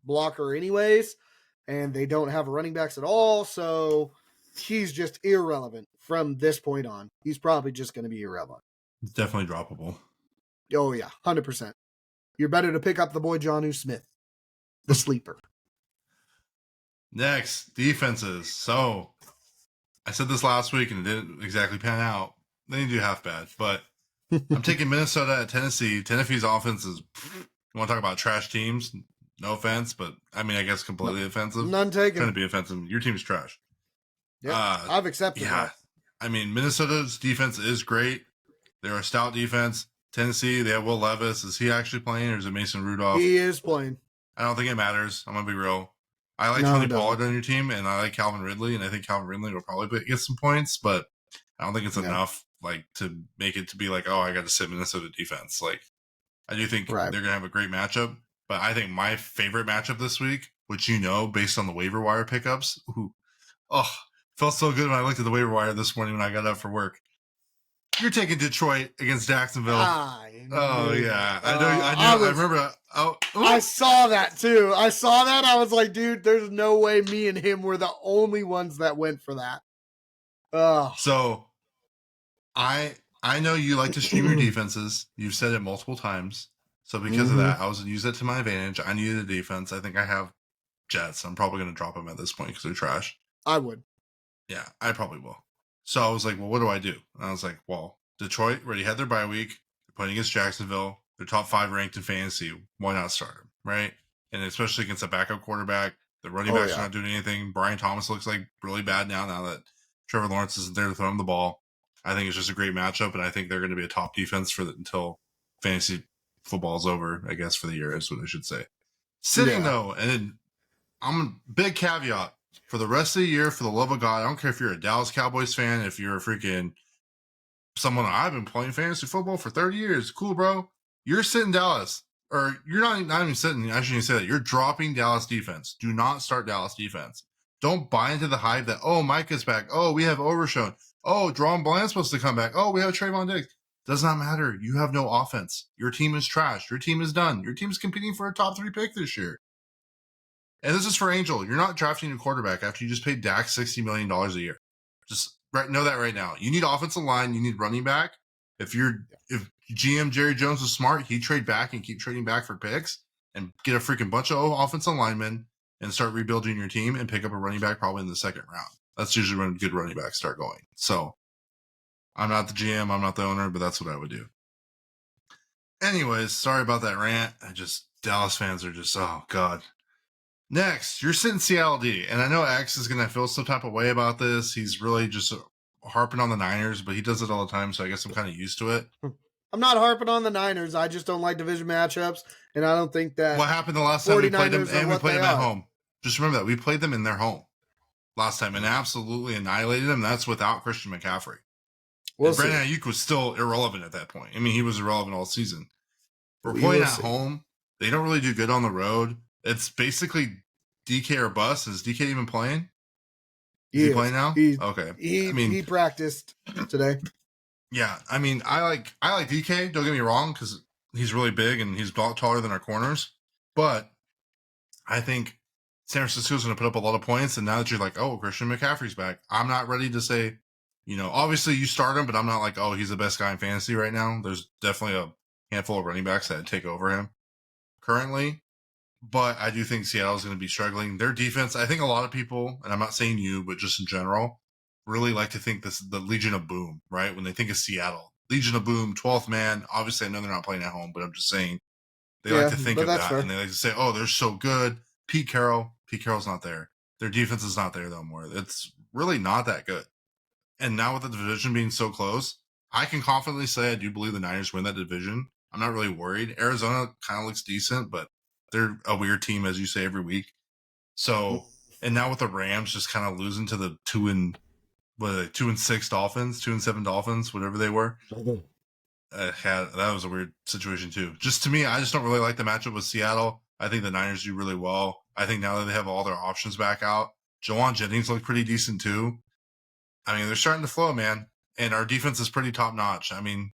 blocker anyways, and they don't have running backs at all, so he's just irrelevant from this point on. He's probably just going to be irrelevant. It's definitely droppable. Oh, yeah, 100%. You're better to pick up the boy Jonnu Smith, the sleeper. Next, defenses. So, I said this last week and it didn't exactly pan out. They didn't do half bad, but I'm taking Minnesota at Tennessee. Tennessee's offense is, you want to talk about trash teams? No offense, but I mean, I guess completely offensive. None taken. Trying to be offensive. Your team's trash. Yeah, I've accepted that. I mean, Minnesota's defense is great. They're a stout defense. Tennessee, they have Will Levis. Is he actually playing or is it Mason Rudolph? He is playing. I don't think it matters. I'm going to be real. I like Tony Pollard on your team, and I like Calvin Ridley, and I think Calvin Ridley will probably get some points, but I don't think it's enough to make it to be like, oh, I got to sit Minnesota defense. Like, I do think they're going to have a great matchup, but I think my favorite matchup this week, which based on the waiver wire pickups, felt so good when I looked at the waiver wire this morning when I got up for work. You're taking Detroit against Jacksonville. I Oh knew yeah, it. I remember. I saw that too. I saw that. I was like, dude, there's no way me and him were the only ones that went for that. So I know you like to stream your defenses. You've said it multiple times. So because of that, I was going to use it to my advantage. I needed a defense. I think I have Jets. I'm probably going to drop them at this point because they're trash. I would. Yeah, I probably will. So I was like, well, what do I do? And I was like, well, Detroit already had their bye week. They're playing against Jacksonville. They're top 5 ranked in fantasy. Why not start them, right? And especially against a backup quarterback. The running backs are not doing anything. Brian Thomas looks like really bad now that Trevor Lawrence isn't there to throw him the ball. I think it's just a great matchup, and I think they're going to be a top defense until fantasy football is over, I guess, for the year is what I should say. Sitting, though, and then I'm a big caveat. For the rest of the year, for the love of God, I don't care if you're a Dallas Cowboys fan, if you're a freaking someone I've been playing fantasy football for 30 years. Cool, bro. You're sitting Dallas. Or you're not even sitting. I shouldn't even say that. You're dropping Dallas defense. Do not start Dallas defense. Don't buy into the hype that, oh, Mike is back. Oh, we have Overshown. Oh, Dron Bland's supposed to come back. Oh, we have Trayvon Diggs. Does not matter. You have no offense. Your team is trash. Your team is done. Your team is competing for a top 3 pick this year. And this is for Angel. You're not drafting a quarterback after you just paid Dak $60 million a year. Just know that right now. You need offensive line. You need running back. If GM Jerry Jones was smart, he'd trade back and keep trading back for picks and get a freaking bunch of offensive linemen and start rebuilding your team and pick up a running back probably in the second round. That's usually when good running backs start going. So I'm not the GM. I'm not the owner, but that's what I would do. Anyways, sorry about that rant. Dallas fans are just, oh, God. Next, you're sitting Seattle D, and I know X is going to feel some type of way about this. He's really just harping on the Niners, but he does it all the time, so I guess I'm kind of used to it. I'm not harping on the Niners. I just don't like division matchups, and I don't think that. What happened the last time we played them, and we played them at home? Just remember that. We played them in their home last time and absolutely annihilated them. That's without Christian McCaffrey. Brandon Ayuk was still irrelevant at that point. I mean, he was irrelevant all season. We're playing at home. They don't really do good on the road. It's basically DK or bust. Is DK even playing? Is he playing now? Okay. He practiced today. Yeah, I mean, I like DK. Don't get me wrong, because he's really big and he's taller than our corners. But I think San Francisco's going to put up a lot of points. And now that you're like, oh, Christian McCaffrey's back, I'm not ready to say, obviously you start him, but I'm not like, oh, he's the best guy in fantasy right now. There's definitely a handful of running backs that take over him currently. But I do think Seattle's going to be struggling. Their defense, I think a lot of people, and I'm not saying you, but just in general, really like to think this the Legion of Boom, right? When they think of Seattle. Legion of Boom, 12th man. Obviously, I know they're not playing at home, but I'm just saying they like to think of that. Fair. And they like to say, oh, they're so good. Pete Carroll's not there. Their defense is not there no more. It's really not that good. And now with the division being so close, I can confidently say I do believe the Niners win that division. I'm not really worried. Arizona kind of looks decent, but they're a weird team, as you say, every week. So, and now with the Rams just kind of losing to the 2-6 Dolphins, 2-7 Dolphins, whatever they were. That was a weird situation too. Just to me, I just don't really like the matchup with Seattle. I think the Niners do really well. I think now that they have all their options back out, Jawan Jennings looked pretty decent too. I mean, they're starting to flow, man. And our defense is pretty top notch. I mean,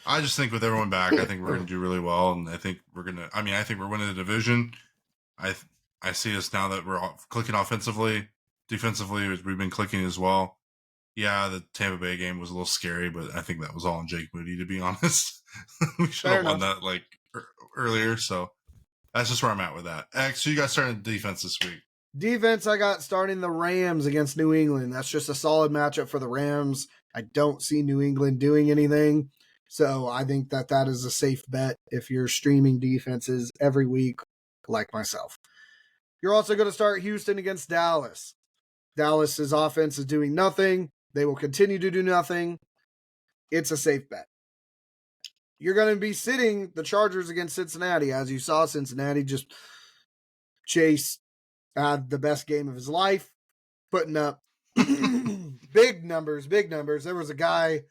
I just think with everyone back, I think we're going to do really well. And I think we're winning the division. I see us now that we're clicking offensively. Defensively, we've been clicking as well. Yeah, the Tampa Bay game was a little scary, but I think that was all on Jake Moody, to be honest. We should have won that earlier. So that's just where I'm at with that. X, so you guys starting defense this week. Defense, I got starting the Rams against New England. That's just a solid matchup for the Rams. I don't see New England doing anything. So I think that is a safe bet if you're streaming defenses every week like myself. You're also going to start Houston against Dallas. Dallas's offense is doing nothing. They will continue to do nothing. It's a safe bet. You're going to be sitting the Chargers against Cincinnati. As you saw, Cincinnati just Chase had the best game of his life, putting up big numbers. There was a guy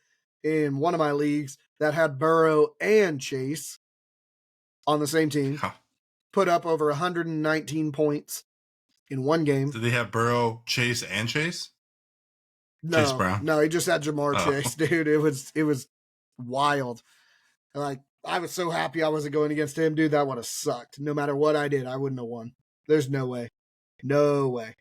in one of my leagues that had Burrow and Chase on the same team, put up over 119 points in one game. Did they have Burrow, Chase, and Chase? Chase No, Brown? no, he just had Jamar Oh. Chase, dude. It was wild. Like, I was so happy I wasn't going against him, dude. That would have sucked. No matter what I did, I wouldn't have won. There's no way. No way.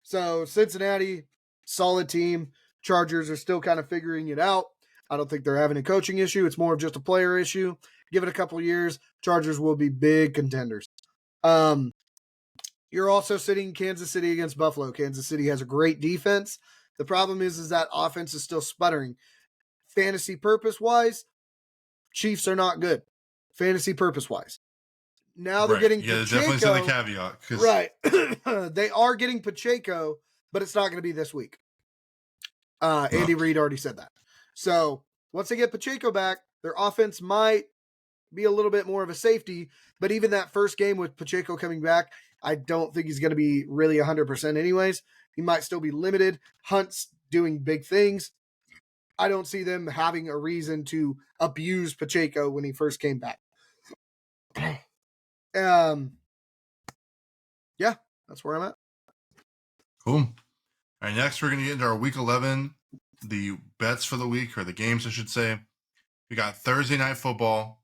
So Cincinnati, solid team. Chargers are still kind of figuring it out. I don't think they're having a coaching issue. It's more of just a player issue. Give it a couple years, Chargers will be big contenders. You're also sitting Kansas City against Buffalo. Kansas City has a great defense. The problem is that offense is still sputtering. Fantasy purpose-wise, Chiefs are not good. Fantasy purpose-wise. Now they're getting Pacheco. Definitely say the caveat. Right. They are getting Pacheco, but it's not going to be this week. Andy Reid already said that. So once they get Pacheco back, their offense might be a little bit more of a safety. But even that first game with Pacheco coming back, I don't think he's going to be really 100% anyways. He might still be limited. Hunt's doing big things. I don't see them having a reason to abuse Pacheco when he first came back. Yeah, that's where I'm at. Cool. All right, next we're going to get into our Week 11, the bets for the week, or the games, I should say. We got Thursday Night Football.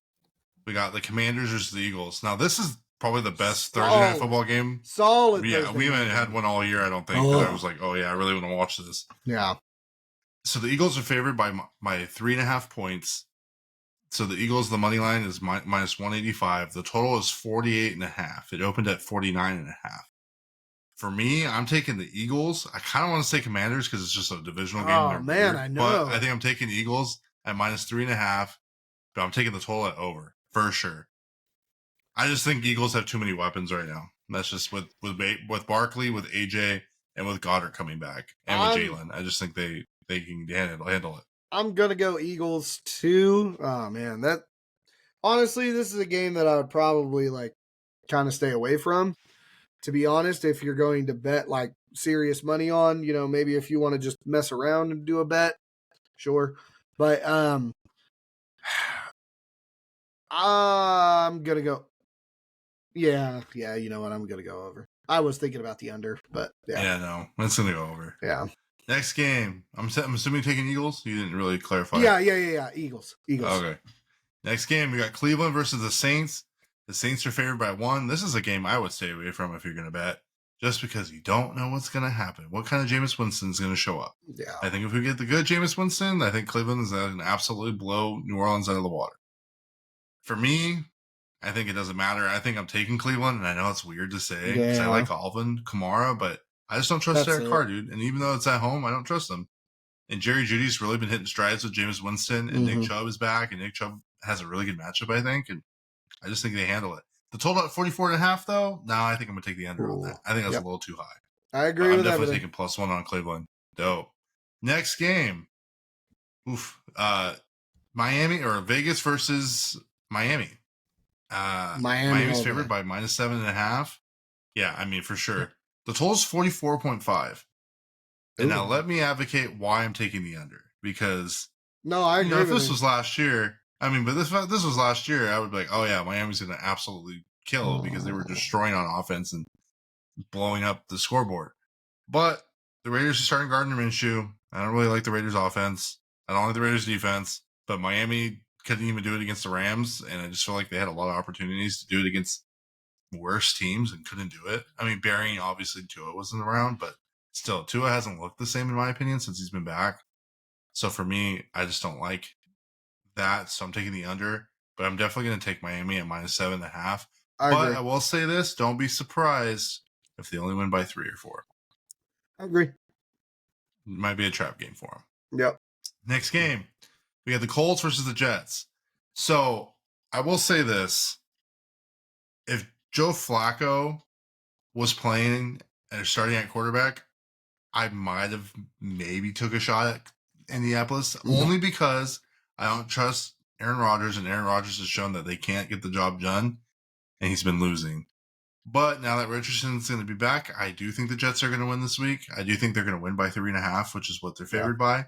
We got the Commanders versus the Eagles. Now, this is probably the best Thursday Night Football game. Solid. Yeah, we haven't had one all year, I don't think, that I was like, oh, yeah, I really want to watch this. Yeah. So the Eagles are favored by 3.5 points. So the Eagles, the money line is minus 185. The total is 48.5. It opened at 49.5. For me, I'm taking the Eagles. I kind of want to say Commanders because it's just a divisional game. Oh, man, I know. But I think I'm taking the Eagles at minus 3.5. But I'm taking the total at over for sure. I just think Eagles have too many weapons right now. That's just with Barkley, with AJ, and with Goddard coming back, and with Jalen. I just think they can handle it. I'm gonna go Eagles too. Oh man, honestly, this is a game that I would probably like kind of stay away from. To be honest, if you're going to bet like serious money on, maybe if you want to just mess around and do a bet, sure. But I'm gonna go. Yeah, you know what? I'm gonna go over. I was thinking about the under, but yeah. Yeah, no, it's gonna go over. Yeah. Next game, I'm assuming taking Eagles. You didn't really clarify. Yeah. Eagles. Okay. Next game, we got Cleveland versus the Saints. The Saints are favored by 1. This is a game I would stay away from if you're going to bet, just because you don't know what's going to happen. What kind of Jameis Winston is going to show up? Yeah. I think if we get the good Jameis Winston, I think Cleveland is going to absolutely blow New Orleans out of the water. For me, I think it doesn't matter. I think I'm taking Cleveland, and I know it's weird to say because I like Alvin Kamara, but I just don't trust Derek Carr, dude. And even though it's at home, I don't trust him. And Jerry Jeudy's really been hitting strides with Jameis Winston, and Nick Chubb is back, and Nick Chubb has a really good matchup, I think, and I just think they handle it. The total at 44.5, though, I think I'm going to take the under on that. I think that's a little too high. I agree with that. I'm definitely taking +1 on Cleveland. Dope. Next game. Miami or Vegas versus Miami. Miami's favored by minus 7.5. Yeah, I mean, for sure. The total is 44.5. And now let me advocate why I'm taking the under. Because I agree if this was last year, but this was last year, I would be like, oh yeah, Miami's going to absolutely kill because they were destroying on offense and blowing up the scoreboard. But the Raiders are starting Gardner Minshew. I don't really like the Raiders offense. I don't like the Raiders defense. But Miami couldn't even do it against the Rams, and I just feel like they had a lot of opportunities to do it against worse teams and couldn't do it. I mean, bearing obviously Tua wasn't around, but still, Tua hasn't looked the same in my opinion since he's been back. So for me, I just don't like that. So I'm taking the under, but I'm definitely going to take Miami at minus 7.5. But I will say this: don't be surprised if they only win by 3 or 4. I agree. It might be a trap game for them. Yep. Next game, we got the Colts versus the Jets. So I will say this: if Joe Flacco was playing and starting at quarterback, I might have maybe took a shot at Indianapolis, only because I don't trust Aaron Rodgers, and Aaron Rodgers has shown that they can't get the job done, and he's been losing. But now that Richardson's going to be back, I do think the Jets are going to win this week. I do think they're going to win by 3.5, which is what they're favored by.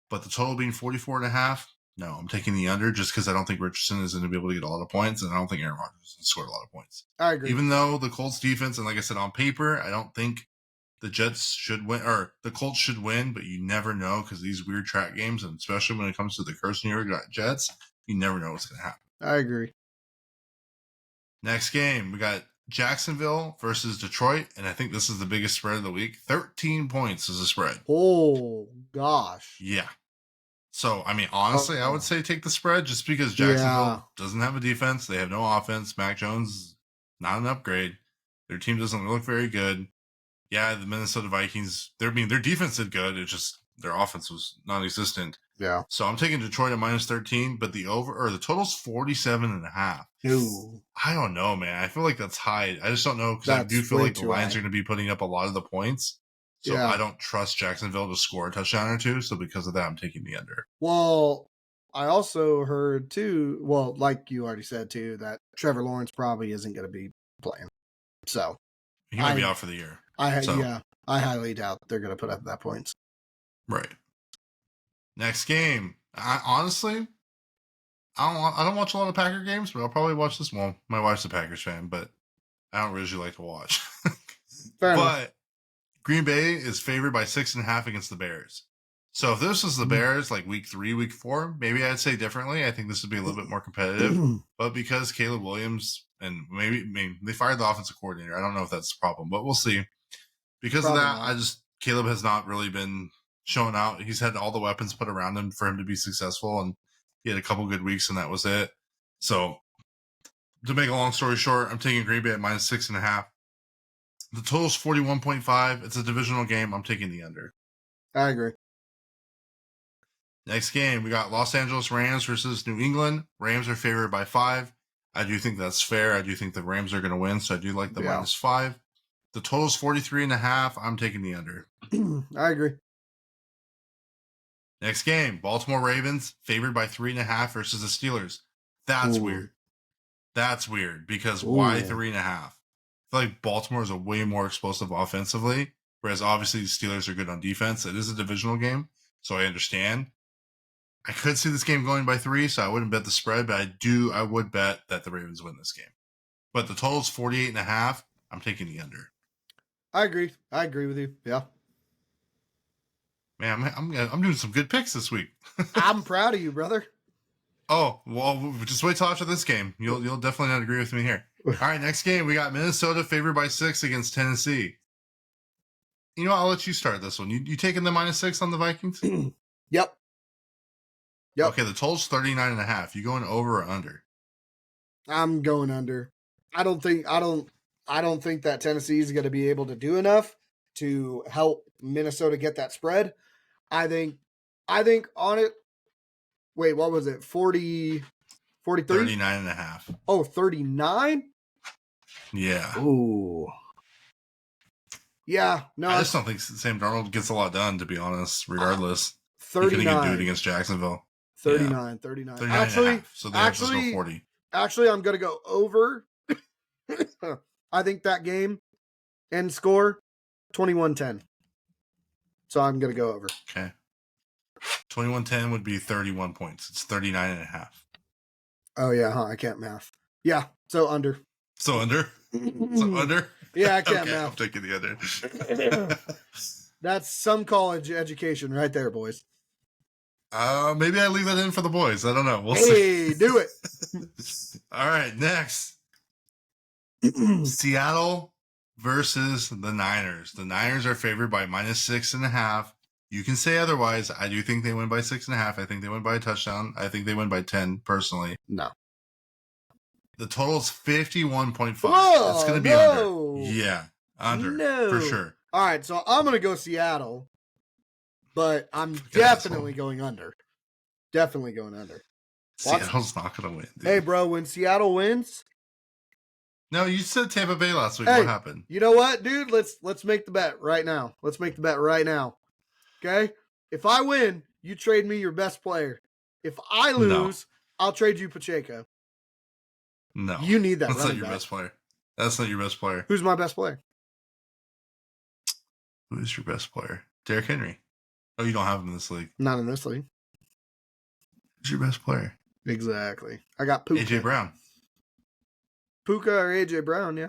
But the total being 44.5, no, I'm taking the under just because I don't think Richardson is going to be able to get a lot of points, and I don't think Aaron Rodgers is going to score a lot of points. I agree. Even though the Colts defense, and like I said, on paper, I don't think the Jets should win, or the Colts should win, but you never know because these weird track games, and especially when it comes to the cursed New York Jets, you never know what's going to happen. I agree. Next game, we got Jacksonville versus Detroit, and I think this is the biggest spread of the week. 13 points is the spread. Oh, gosh. Yeah. So, I mean, honestly, I would say take the spread just because Jacksonville doesn't have a defense. They have no offense. Mac Jones, not an upgrade. Their team doesn't look very good. Yeah, the Minnesota Vikings, their defense did good. It's just their offense was non-existent. Yeah. So I'm taking Detroit at minus 13, but the total's 47.5. Ooh. I don't know, man. I feel like that's high. I just don't know because I do feel like the Lions are going to be putting up a lot of the points. So I don't trust Jacksonville to score a touchdown or two. So because of that, I'm taking the under. Well, I also heard too, like you already said too, that Trevor Lawrence probably isn't going to be playing. So he might be out for the year. I highly doubt they're going to put up that points. Right. Next game. Honestly, I don't watch a lot of Packer games, but I'll probably watch this one. My wife's a Packers fan, but I don't really like to watch. Fair enough. But Green Bay is favored by 6.5 against the Bears. So if this was the Bears like week 3, week 4, maybe I'd say differently. I think this would be a little bit more competitive. But because Caleb Williams and maybe they fired the offensive coordinator, I don't know if that's the problem, but we'll see. Because probably of that, Caleb has not really been showing out. He's had all the weapons put around him for him to be successful, and he had a couple good weeks, and that was it. So to make a long story short, I'm taking Green Bay at minus 6.5. The total's 41.5. It's a divisional game. I'm taking the under. I agree. Next game, we got Los Angeles Rams versus New England. Rams are favored by 5. I do think that's fair. I do think the Rams are going to win, so I do like the minus 5. The total's 43.5. I'm taking the under. I agree. Next game, Baltimore Ravens favored by 3.5 versus the Steelers. That's weird. That's weird because why 3.5? I feel like Baltimore is a way more explosive offensively, whereas obviously the Steelers are good on defense. It is a divisional game, so I understand. I could see this game going by 3, so I wouldn't bet the spread, but I would bet that the Ravens win this game. But the total's 48.5. I'm taking the under. I agree. I agree with you. Yeah. Man, I'm doing some good picks this week. I'm proud of you, brother. Oh, well, just wait till after this game. You'll definitely not agree with me here. All right, next game, we got Minnesota favored by 6 against Tennessee. You know what? I'll let you start this one. You taking the minus 6 on the Vikings? Yep. Okay, the total's 39.5. You going over or under? I'm going under. I don't think that Tennessee is going to be able to do enough to help Minnesota get that spread. I think on it. Wait, what was it? 40, 43? 39.5. Oh, 39? Yeah. Ooh. Yeah. No, I just don't think Sam Darnold gets a lot done, to be honest, regardless. 39. He couldn't even do it against Jacksonville. 39. 39 actually, so they have to go 40. Actually, I'm going to go over. I think that game end score 21-10. So I'm going to go over. Okay. 21-10 would be 31 points. It's 39.5. Oh, yeah, huh? I can't math. Yeah, so under. So under? So under? Yeah, I can't math. I'm taking the under. That's some college education right there, boys. Maybe I leave that in for the boys. I don't know. We'll see. Hey, do it. All right, next. Seattle versus the Niners. The Niners are favored by minus 6.5. You can say otherwise. I do think they win by 6.5. I think they win by a touchdown. I think they win by 10, personally. No. The total is 51.5. It's going to be under. Yeah, under. For sure. All right, so I'm going to go Seattle, but I'm definitely going under. Definitely going under. Seattle's not going to win, dude. Hey, bro, when Seattle wins... No, you said Tampa Bay last week. What happened? You know what, dude? Let's make the bet right now. Let's make the bet right now. Okay? If I win, you trade me your best player. If I lose, I'll trade you Pacheco. No. You need that. That's not your best player. That's not your best player. Who's my best player? Who is your best player? Derrick Henry. Oh, you don't have him in this league. Not in this league. Who's your best player? Exactly. I got Puka. AJ Brown. Puka or AJ Brown, yeah.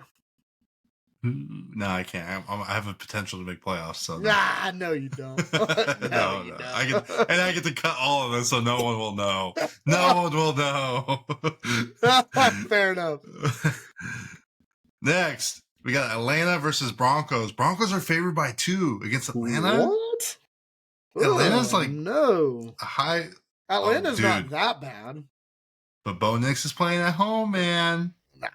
No, I can't. I have a potential to make playoffs, so no. Nah, no, you don't. No, You no. don't. I get to cut all of this, so no one will know. No one will know. Fair enough. Next, we got Atlanta versus Broncos. Broncos are favored by 2 against Atlanta. What? Atlanta's like no. a high. Atlanta's not dude. that bad. But Bo Nix is playing at home, man. No.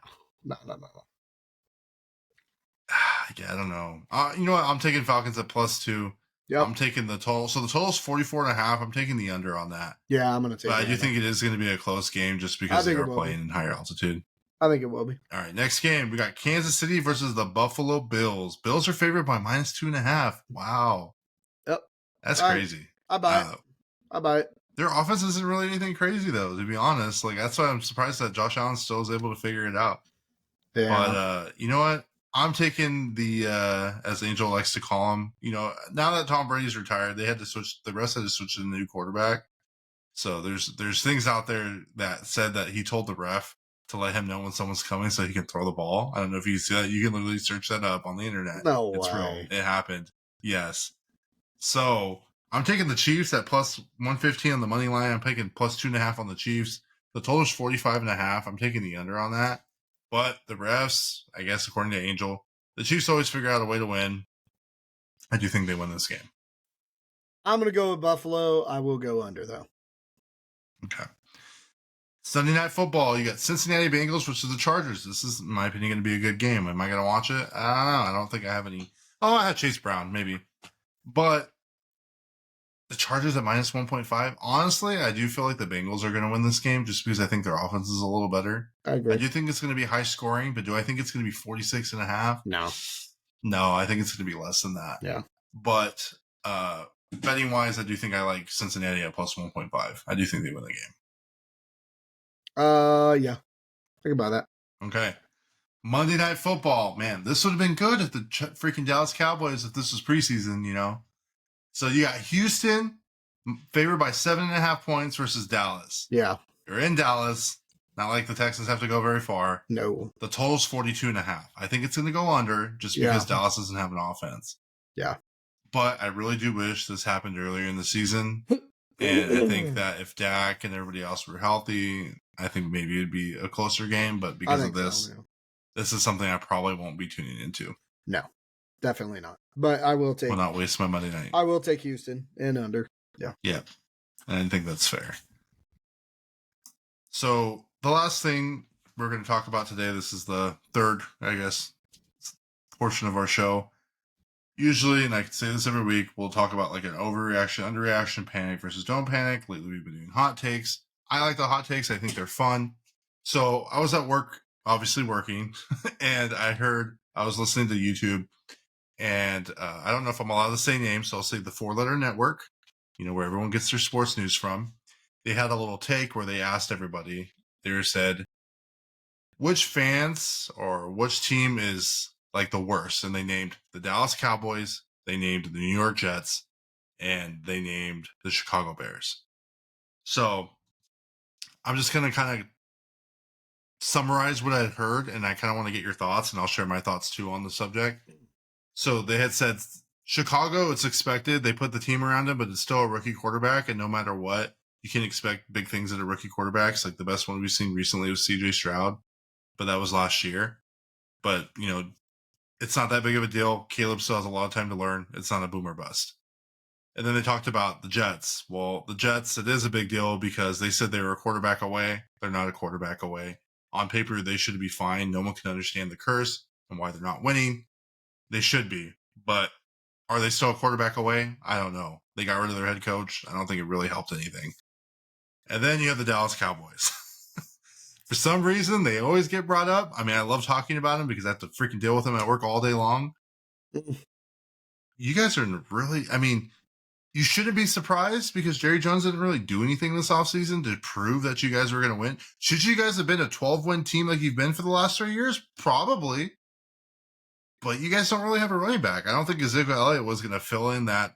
Yeah, I don't know. You know what? I'm taking Falcons at +2. Yep. I'm taking the total. So the total is 44.5. I'm taking the under on that. Yeah, I'm going to take it. But I do think it is going to be a close game just because they are playing in higher altitude. I think it will be. All right, next game. We got Kansas City versus the Buffalo Bills. Bills are favored by -2.5. Wow. Yep. That's crazy. I buy it. Their offense isn't really anything crazy, though, to be honest. Like, that's why I'm surprised that Josh Allen still is able to figure it out. Yeah. But you know what? I'm taking the, as Angel likes to call him, now that Tom Brady's retired, they had to switch, the rest had to switch to the new quarterback. So there's things out there that said that he told the ref to let him know when someone's coming so he can throw the ball. I don't know if you see that. You can literally search that up on the internet. No It's way. real. It happened. Yes. So I'm taking the Chiefs at +115 on the money line. I'm taking +2.5 on the Chiefs. The total is 45.5. I'm taking the under on that. But the refs, I guess, according to Angel, the Chiefs always figure out a way to win. I do think they win this game. I'm going to go with Buffalo. I will go under, though. Okay. Sunday Night Football. You got Cincinnati Bengals versus the Chargers. This is, in my opinion, going to be a good game. Am I going to watch it? I don't know. I don't think I have any. Oh, I have Chase Brown, maybe. But the Chargers at -1.5. Honestly, I do feel like the Bengals are going to win this game just because I think their offense is a little better. I agree. I do think it's going to be high scoring, but do I think it's going to be 46.5? No, I think it's going to be less than that. Yeah. But betting wise, I do think I like Cincinnati at +1.5. I do think they win the game. Yeah. Think about that. Okay. Monday Night Football. Man, this would have been good if the freaking Dallas Cowboys, if this was preseason, So you got Houston favored by 7.5 points versus Dallas. Yeah. You're in Dallas. Not like the Texans have to go very far. No. The total's 42.5. I think it's going to go under just because Dallas doesn't have an offense. Yeah. But I really do wish this happened earlier in the season. And I think that if Dak and everybody else were healthy, I think maybe it'd be a closer game. But because of this, this is something I probably won't be tuning into. No, definitely not. But I will take. Will not waste my Monday night. I will take Houston and under. Yeah. Yeah. And I think that's fair. So the last thing we're going to talk about today, this is the third, I guess, portion of our show. Usually, and I can say this every week, we'll talk about like an overreaction, underreaction, panic versus don't panic. Lately, we've been doing hot takes. I like the hot takes. I think they're fun. So I was at work, obviously working, and I was listening to YouTube, and I don't know if I'm allowed to say names, so I'll say the 4-letter network, where everyone gets their sports news from. They had a little take where they asked everybody, they said, which fans or which team is like the worst? And they named the Dallas Cowboys, they named the New York Jets, and they named the Chicago Bears. So I'm just going to kind of summarize what I had heard, and I kind of want to get your thoughts, and I'll share my thoughts too on the subject. So they had said Chicago, it's expected. They put the team around him, but it's still a rookie quarterback, and no matter what, you can expect big things at a rookie quarterbacks. Like the best one we've seen recently was CJ Stroud, but that was last year. But, it's not that big of a deal. Caleb still has a lot of time to learn. It's not a boom or bust. And then they talked about the Jets. Well, the Jets, it is a big deal because they said they were a quarterback away. They're not a quarterback away. On paper, they should be fine. No one can understand the curse and why they're not winning. They should be. But are they still a quarterback away? I don't know. They got rid of their head coach. I don't think it really helped anything. And then you have the Dallas Cowboys. For some reason, they always get brought up. I mean, I love talking about them because I have to freaking deal with them at work all day long. You guys are really, you shouldn't be surprised because Jerry Jones didn't really do anything this offseason to prove that you guys were going to win. Should you guys have been a 12-win team like you've been for the last 3 years? Probably. But you guys don't really have a running back. I don't think Ezekiel Elliott was going to fill in that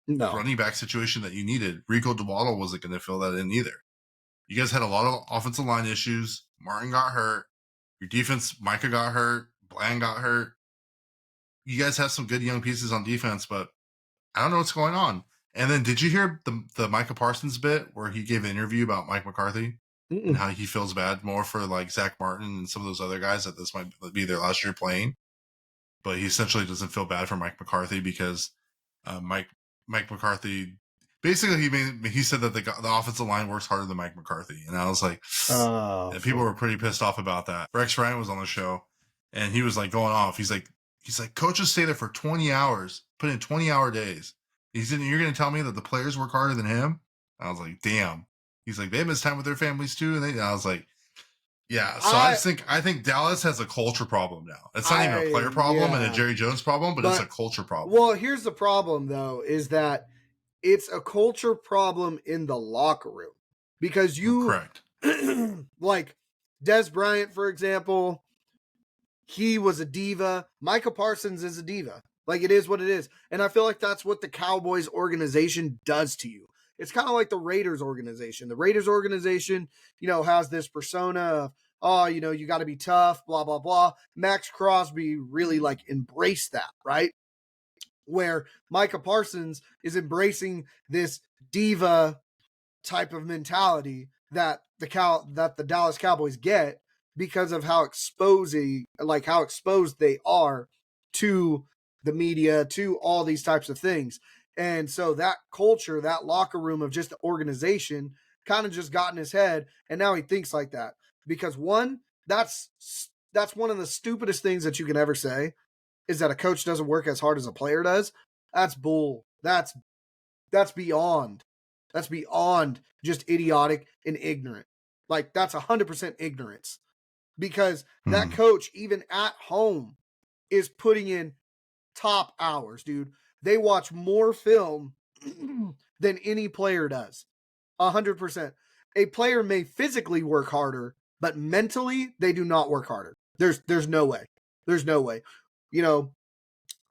running back situation that you needed. Rico DeWaddle wasn't going to fill that in either. You guys had a lot of offensive line issues. Martin got hurt. Your defense, Micah got hurt. Bland got hurt. you guys have some good young pieces on defense, but I don't know what's going on. And then did you hear the Micah Parsons bit where he gave an interview about Mike McCarthy and how he feels bad more for like Zach Martin and some of those other guys that this might be their last year playing? But he essentially doesn't feel bad for Mike McCarthy because Mike McCarthy basically he said that the offensive line works harder than Mike McCarthy, and I was like, people were pretty pissed off about that. Rex Ryan was on the show, and he was like going off. He's like coaches stay there for 20 hours, put in 20-hour days. He said, you're going to tell me that the players work harder than him? I was like, damn. He's like, they miss time with their families too, and I was like, yeah. So I think Dallas has a culture problem now. It's not even a player problem and a Jerry Jones problem, but it's a culture problem. Well, here's the problem though, is that it's a culture problem in the locker room because correct. Like Des Bryant, for example, he was a diva. Micah Parsons is a diva. Like, it is what it is. And I feel like that's what the Cowboys organization does to you. It's kind of like the Raiders organization. The Raiders organization, has this persona of, you got to be tough, blah, blah, blah. Max Crosby really embraced that, right? Where Micah Parsons is embracing this diva type of mentality that the Dallas Cowboys get because of how exposed they are to the media, to all these types of things. And so that culture, that locker room of just the organization kind of just got in his head, and now he thinks like that. Because one, that's one of the stupidest things that you can ever say, is that a coach doesn't work as hard as a player does. That's bull. That's beyond just idiotic and ignorant. Like, that's 100% ignorance. Because that coach, even at home, is putting in top hours, dude. They watch more film than any player does. 100%. A player may physically work harder, but mentally they do not work harder. There's no way. There's no way.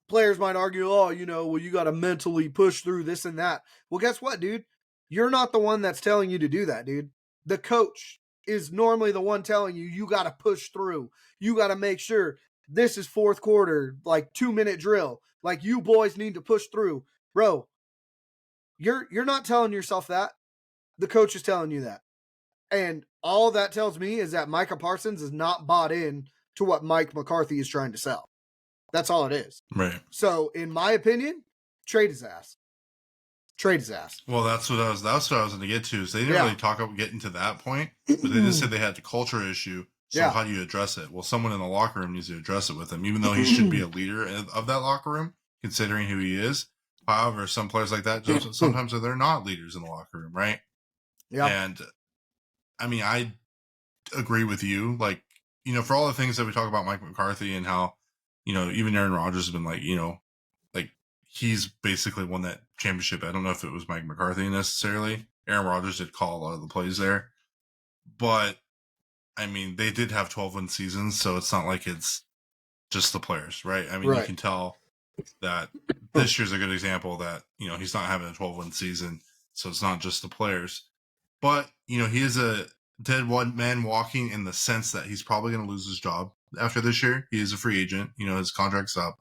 Players might argue, you got to mentally push through this and that. Well, guess what, dude? You're not the one that's telling you to do that, dude. The coach is normally the one telling you got to push through. You got to make sure this is fourth quarter, 2-minute drill. You boys need to push through. Bro, you're not telling yourself that. The coach is telling you that. And all that tells me is that Micah Parsons is not bought in to what Mike McCarthy is trying to sell. That's all it is. Right. So, in my opinion, trade his ass. Trade his ass. Well, that's what I was going to get to. Is they didn't really talk about getting to that point, but they just said they had the culture issue. So how do you address it? Well, someone in the locker room needs to address it with him, even though he should be a leader of that locker room, considering who he is. However, some players like that, sometimes they're not leaders in the locker room, right? Yeah. And I mean, I agree with you. For all the things that we talk about Mike McCarthy and how, even Aaron Rodgers has been he's basically won that championship. I don't know if it was Mike McCarthy necessarily. Aaron Rodgers did call a lot of the plays there. But, I mean, they did have 12-win seasons, so it's not like it's just the players, right? I mean, You can tell that this year's a good example that, he's not having a 12-win season, so it's not just the players. But, he is a dead one man walking in the sense that he's probably going to lose his job after this year. He is a free agent. His contract's up.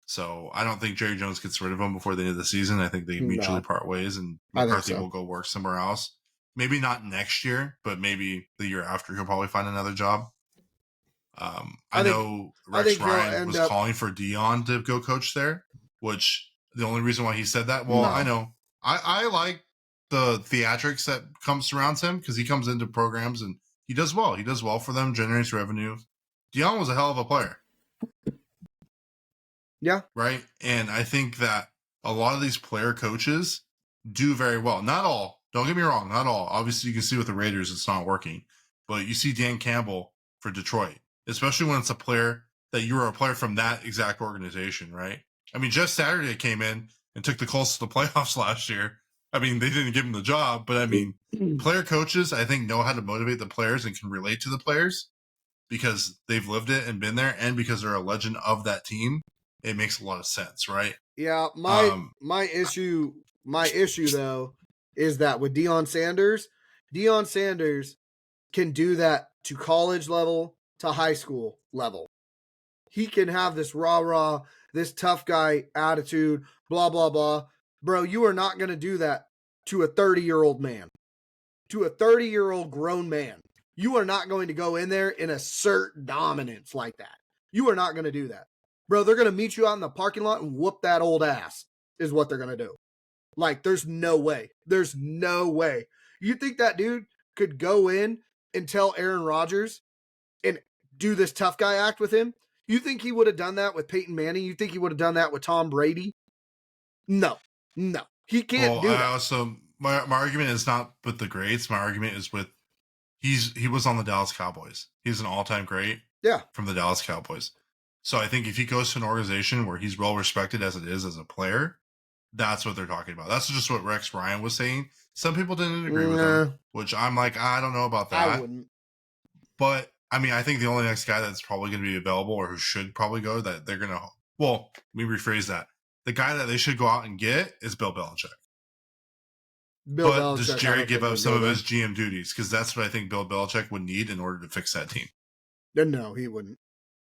So I don't think Jerry Jones gets rid of him before the end of the season. I think they mutually part ways, and McCarthy will go work somewhere else. Maybe not next year, but maybe the year after he'll probably find another job. I know Rex Ryan was calling for Dion to go coach there, which the only reason why he said that, I know. I like the theatrics that surrounds him because he comes into programs and he does well. He does well for them, generates revenue. Dion was a hell of a player. Yeah. Right. And I think that a lot of these player coaches do very well. Not all. Don't get me wrong. Not all. Obviously, you can see with the Raiders, it's not working. But you see Dan Campbell for Detroit, especially when it's a player that you were a player from that exact organization, right? I mean, Jeff Saturday came in and took the Colts to the playoffs last year. I mean, they didn't give him the job, but I mean, player coaches, I think, know how to motivate the players and can relate to the players because they've lived it and been there, and because they're a legend of that team. It makes a lot of sense, right? Yeah, my issue though is that with Deion Sanders can do that to college level, to high school level. he can have this rah-rah, this tough guy attitude, blah, blah, blah. Bro, you are not going to do that to a 30-year-old man, to a 30-year-old grown man. You are not going to go in there and assert dominance like that. You are not going to do that. Bro, they're going to meet you out in the parking lot and whoop that old ass is what they're going to do. Like, there's no way. There's no way. You think that dude could go in and tell Aaron Rodgers and do this tough guy act with him? You think he would have done that with Peyton Manning? You think he would have done that with Tom Brady? No. He can't do that. Also, my argument is not with the greats. My argument is with he was on the Dallas Cowboys. He's an all-time great. Yeah. From the Dallas Cowboys. So I think if he goes to an organization where he's well respected as it is as a player, that's what they're talking about. That's just what Rex Ryan was saying. Some people didn't agree with him, which I'm like, I don't know about that. I wouldn't. But I mean, I think the only next guy that's probably going to be available or who should probably go that they're going to, well, let me rephrase that. The guy that they should go out and get is Bill Belichick. Does Jerry give up some of his GM duties? Because that's what I think Bill Belichick would need in order to fix that team. No, he wouldn't.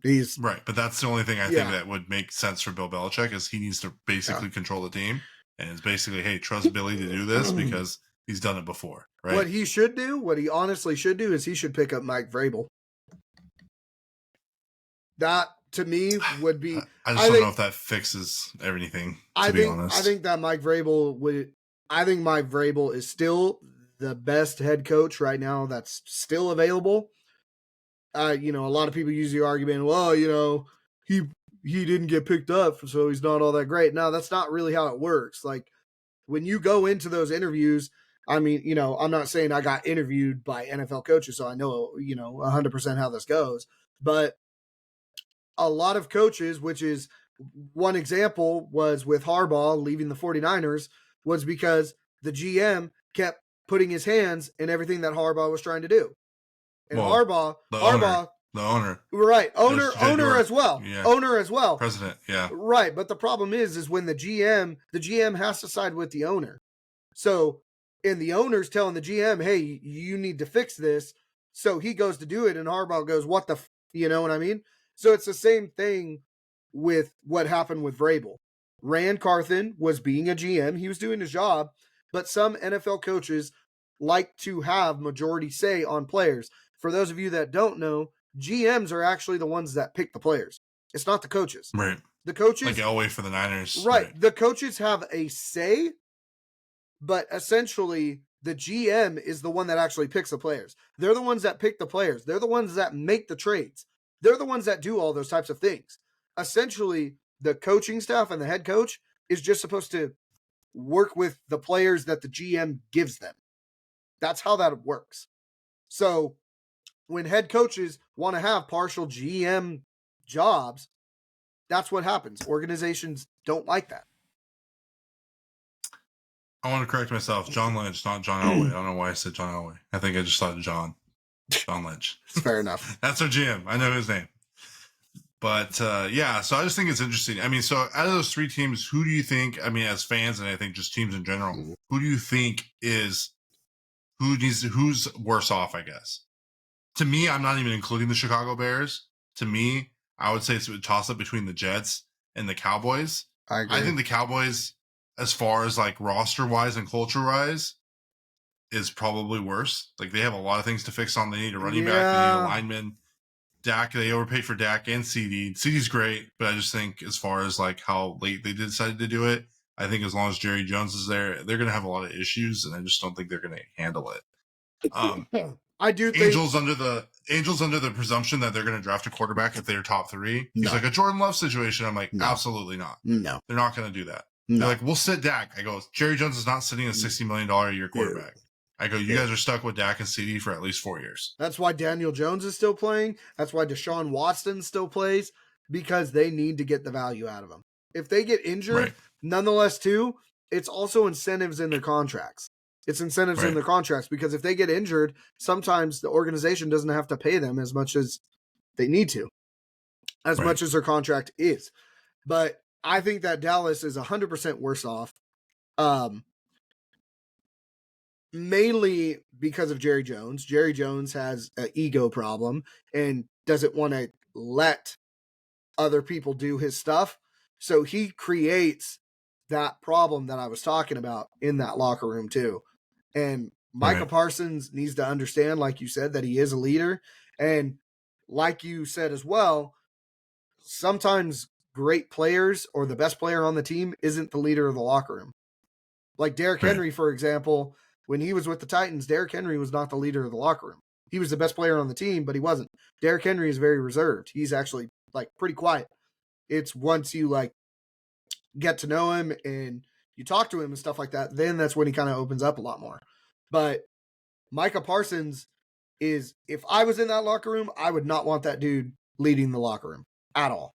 He's right, but that's the only thing I think that would make sense for Bill Belichick is he needs to basically control the team, and it's basically, hey, trust Billy to do this because he's done it before. Right. What he should do, what he honestly should do, is he should pick up Mike Vrabel. That to me would be. I don't know if that fixes everything. To be honest, I think that Mike Vrabel would. I think Mike Vrabel is still the best head coach right now that's still available. A lot of people use the argument, well, he didn't get picked up, so he's not all that great. No, that's not really how it works. Like, when you go into those interviews, I mean, I'm not saying I got interviewed by NFL coaches, so I know, 100% how this goes. But a lot of coaches, which is one example was with Harbaugh leaving the 49ers, was because the GM kept putting his hands in everything that Harbaugh was trying to do. And Harbaugh, the owner, right? Owner as well. Yeah. Owner as well. President, yeah. Right, but the problem is when the GM has to side with the owner. So, and the owner's telling the GM, "Hey, you need to fix this." So he goes to do it, and Harbaugh goes, "What the?" You know what I mean? So it's the same thing with what happened with Vrabel. Rand Carthen was being a GM; he was doing his job, but some NFL coaches like to have majority say on players. For those of you that don't know, GMs are actually the ones that pick the players. It's not the coaches. Right. The coaches. Like Elway for the Niners. Right. The coaches have a say, but essentially the GM is the one that actually picks the players. They're the ones that pick the players. They're the ones that make the trades. They're the ones that do all those types of things. Essentially, the coaching staff and the head coach is just supposed to work with the players that the GM gives them. That's how that works. So, when head coaches want to have partial GM jobs, that's what happens. Organizations don't like that. I want to correct myself. John Lynch, not John Elway. I don't know why I said John Elway. I think I just thought John Lynch. Fair enough. That's our GM. I know his name. But, so I just think it's interesting. I mean, so out of those three teams, who do you think, I mean, as fans and I think just teams in general, who do you think who's worse off, I guess? To me, I'm not even including the Chicago Bears. To me, I would say it's a toss-up between the Jets and the Cowboys. I agree. I think the Cowboys, as far as like roster-wise and culture-wise, is probably worse. Like, they have a lot of things to fix on. They need a running back. They need a lineman. Dak, they overpaid for Dak and CD. CD's great, but I just think as far as like how late they decided to do it, I think as long as Jerry Jones is there, they're going to have a lot of issues, and I just don't think they're going to handle it. I do think Angels under the presumption that they're going to draft a quarterback if they're top three. He's like a Jordan Love situation. I'm like, absolutely not. No, they're not going to do that. No. They're like, we'll sit Dak. I go, Jerry Jones is not sitting a $60 million a year quarterback. I go, you guys are stuck with Dak and CD for at least 4 years. That's why Daniel Jones is still playing. That's why Deshaun Watson still plays, because they need to get the value out of him. If they get injured, nonetheless, too, it's also incentives in their contracts. It's incentives in their contracts, because if they get injured, sometimes the organization doesn't have to pay them as much as they need to, as much as their contract is. But I think that Dallas is 100% worse off. Mainly because of Jerry Jones. Jerry Jones has an ego problem and doesn't want to let other people do his stuff. So he creates that problem that I was talking about in that locker room too. And Micah Right. Parsons needs to understand, like you said, that he is a leader. And like you said as well, sometimes great players or the best player on the team isn't the leader of the locker room. Like Derrick Right. Henry, for example, when he was with the Titans, Derrick Henry was not the leader of the locker room. He was the best player on the team, but he wasn't. Derrick Henry is very reserved. He's actually like pretty quiet. It's once you like get to know him and you talk to him and stuff like that, then that's when he kind of opens up a lot more. But Micah Parsons is, if I was in that locker room, I would not want that dude leading the locker room at all.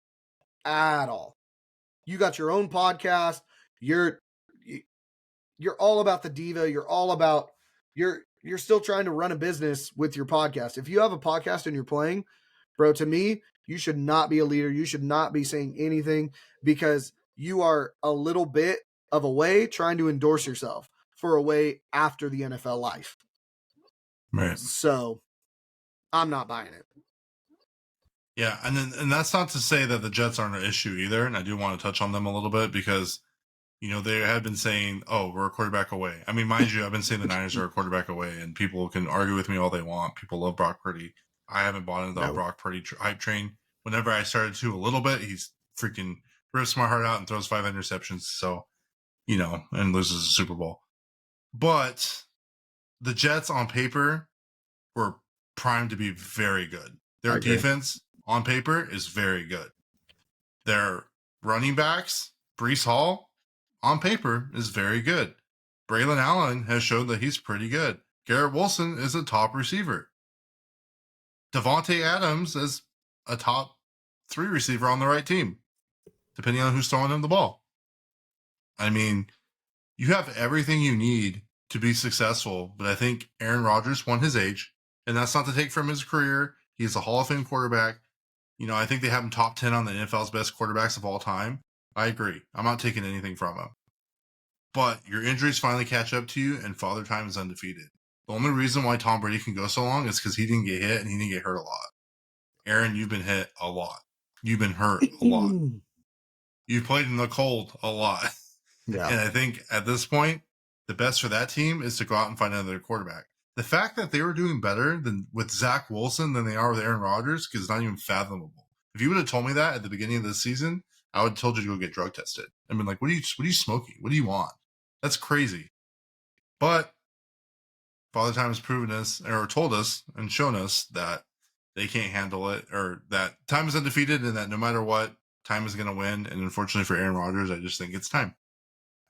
At all. You got your own podcast. You're all about the diva. You're all about you're still trying to run a business with your podcast. If you have a podcast and you're playing, bro, to me, you should not be a leader. You should not be saying anything because you are a little bit of a way trying to endorse yourself for a way after the NFL life. Right. So I'm not buying it. Yeah, and that's not to say that the Jets aren't an issue either, and I do want to touch on them a little bit because, you know, they have been saying, oh, we're a quarterback away. I mean, mind you, I've been saying the Niners are a quarterback away, and people can argue with me all they want. People love Brock Purdy. I haven't bought into the Brock Purdy hype train. Whenever I started to a little bit, he's freaking rips my heart out and throws 5 interceptions, so, you know, and loses the Super Bowl. But the Jets on paper were primed to be very good. Their defense on paper is very good. Their running backs, Breece Hall, on paper is very good. Braylon Allen has shown that he's pretty good. Garrett Wilson is a top receiver. Devontae Adams is a top 3 receiver on the right team, depending on who's throwing him the ball. I mean, you have everything you need to be successful, but I think Aaron Rodgers won his age, and that's not to take from his career. He's a Hall of Fame quarterback. You know, I think they have him top 10 on the NFL's best quarterbacks of all time. I agree. I'm not taking anything from him. But your injuries finally catch up to you, and Father Time is undefeated. The only reason why Tom Brady can go so long is because he didn't get hit and he didn't get hurt a lot. Aaron, you've been hit a lot. You've been hurt a lot. You've played in the cold a lot. Yeah. And I think at this point, the best for that team is to go out and find another quarterback. The fact that they were doing better than with Zach Wilson than they are with Aaron Rodgers is not even fathomable. If you would have told me that at the beginning of the season, I would have told you to go get drug tested. I mean, like, what are you smoking? What do you want? That's crazy. But Father Time has proven us, or told us and shown us that they can't handle it, or that time is undefeated and that no matter what, time is going to win. And unfortunately for Aaron Rodgers, I just think it's time.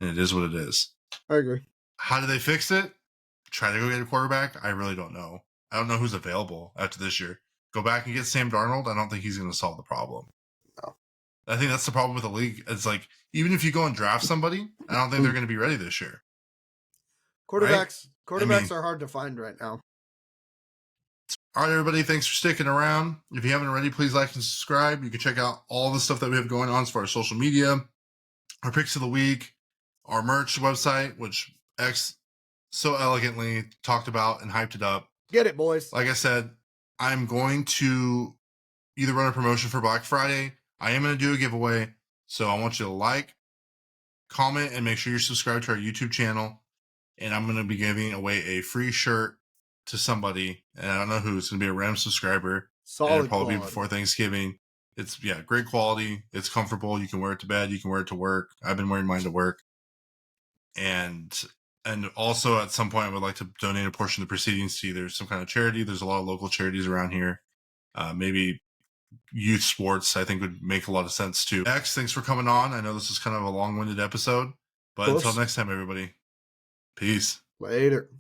And it is what it is. I agree. How do they fix it? Try to go get a quarterback? I really don't know. I don't know who's available after this year. Go back and get Sam Darnold? I don't think he's going to solve the problem. No. I think that's the problem with the league. It's like, even if you go and draft somebody, I don't think they're going to be ready this year. Quarterbacks are hard to find right now. All right, everybody. Thanks for sticking around. If you haven't already, please like and subscribe. You can check out all the stuff that we have going on as far as social media, our picks of the week, our merch website, which X so elegantly talked about and hyped it up. Get it, boys. Like I said, I'm going to either run a promotion for Black Friday. I am going to do a giveaway. So I want you to like, comment, and make sure you're subscribed to our YouTube channel. And I'm going to be giving away a free shirt to somebody. And I don't know who. It's going to be a random subscriber. Solid and it'll probably quality. be before Thanksgiving. It's, great quality. It's comfortable. You can wear it to bed. You can wear it to work. I've been wearing mine to work. And also at some point I would like to donate a portion of the proceedings to either some kind of charity. There's a lot of local charities around here. Maybe youth sports, I think, would make a lot of sense too. X, thanks for coming on. I know this is kind of a long-winded episode, but until next time, everybody, peace. Later.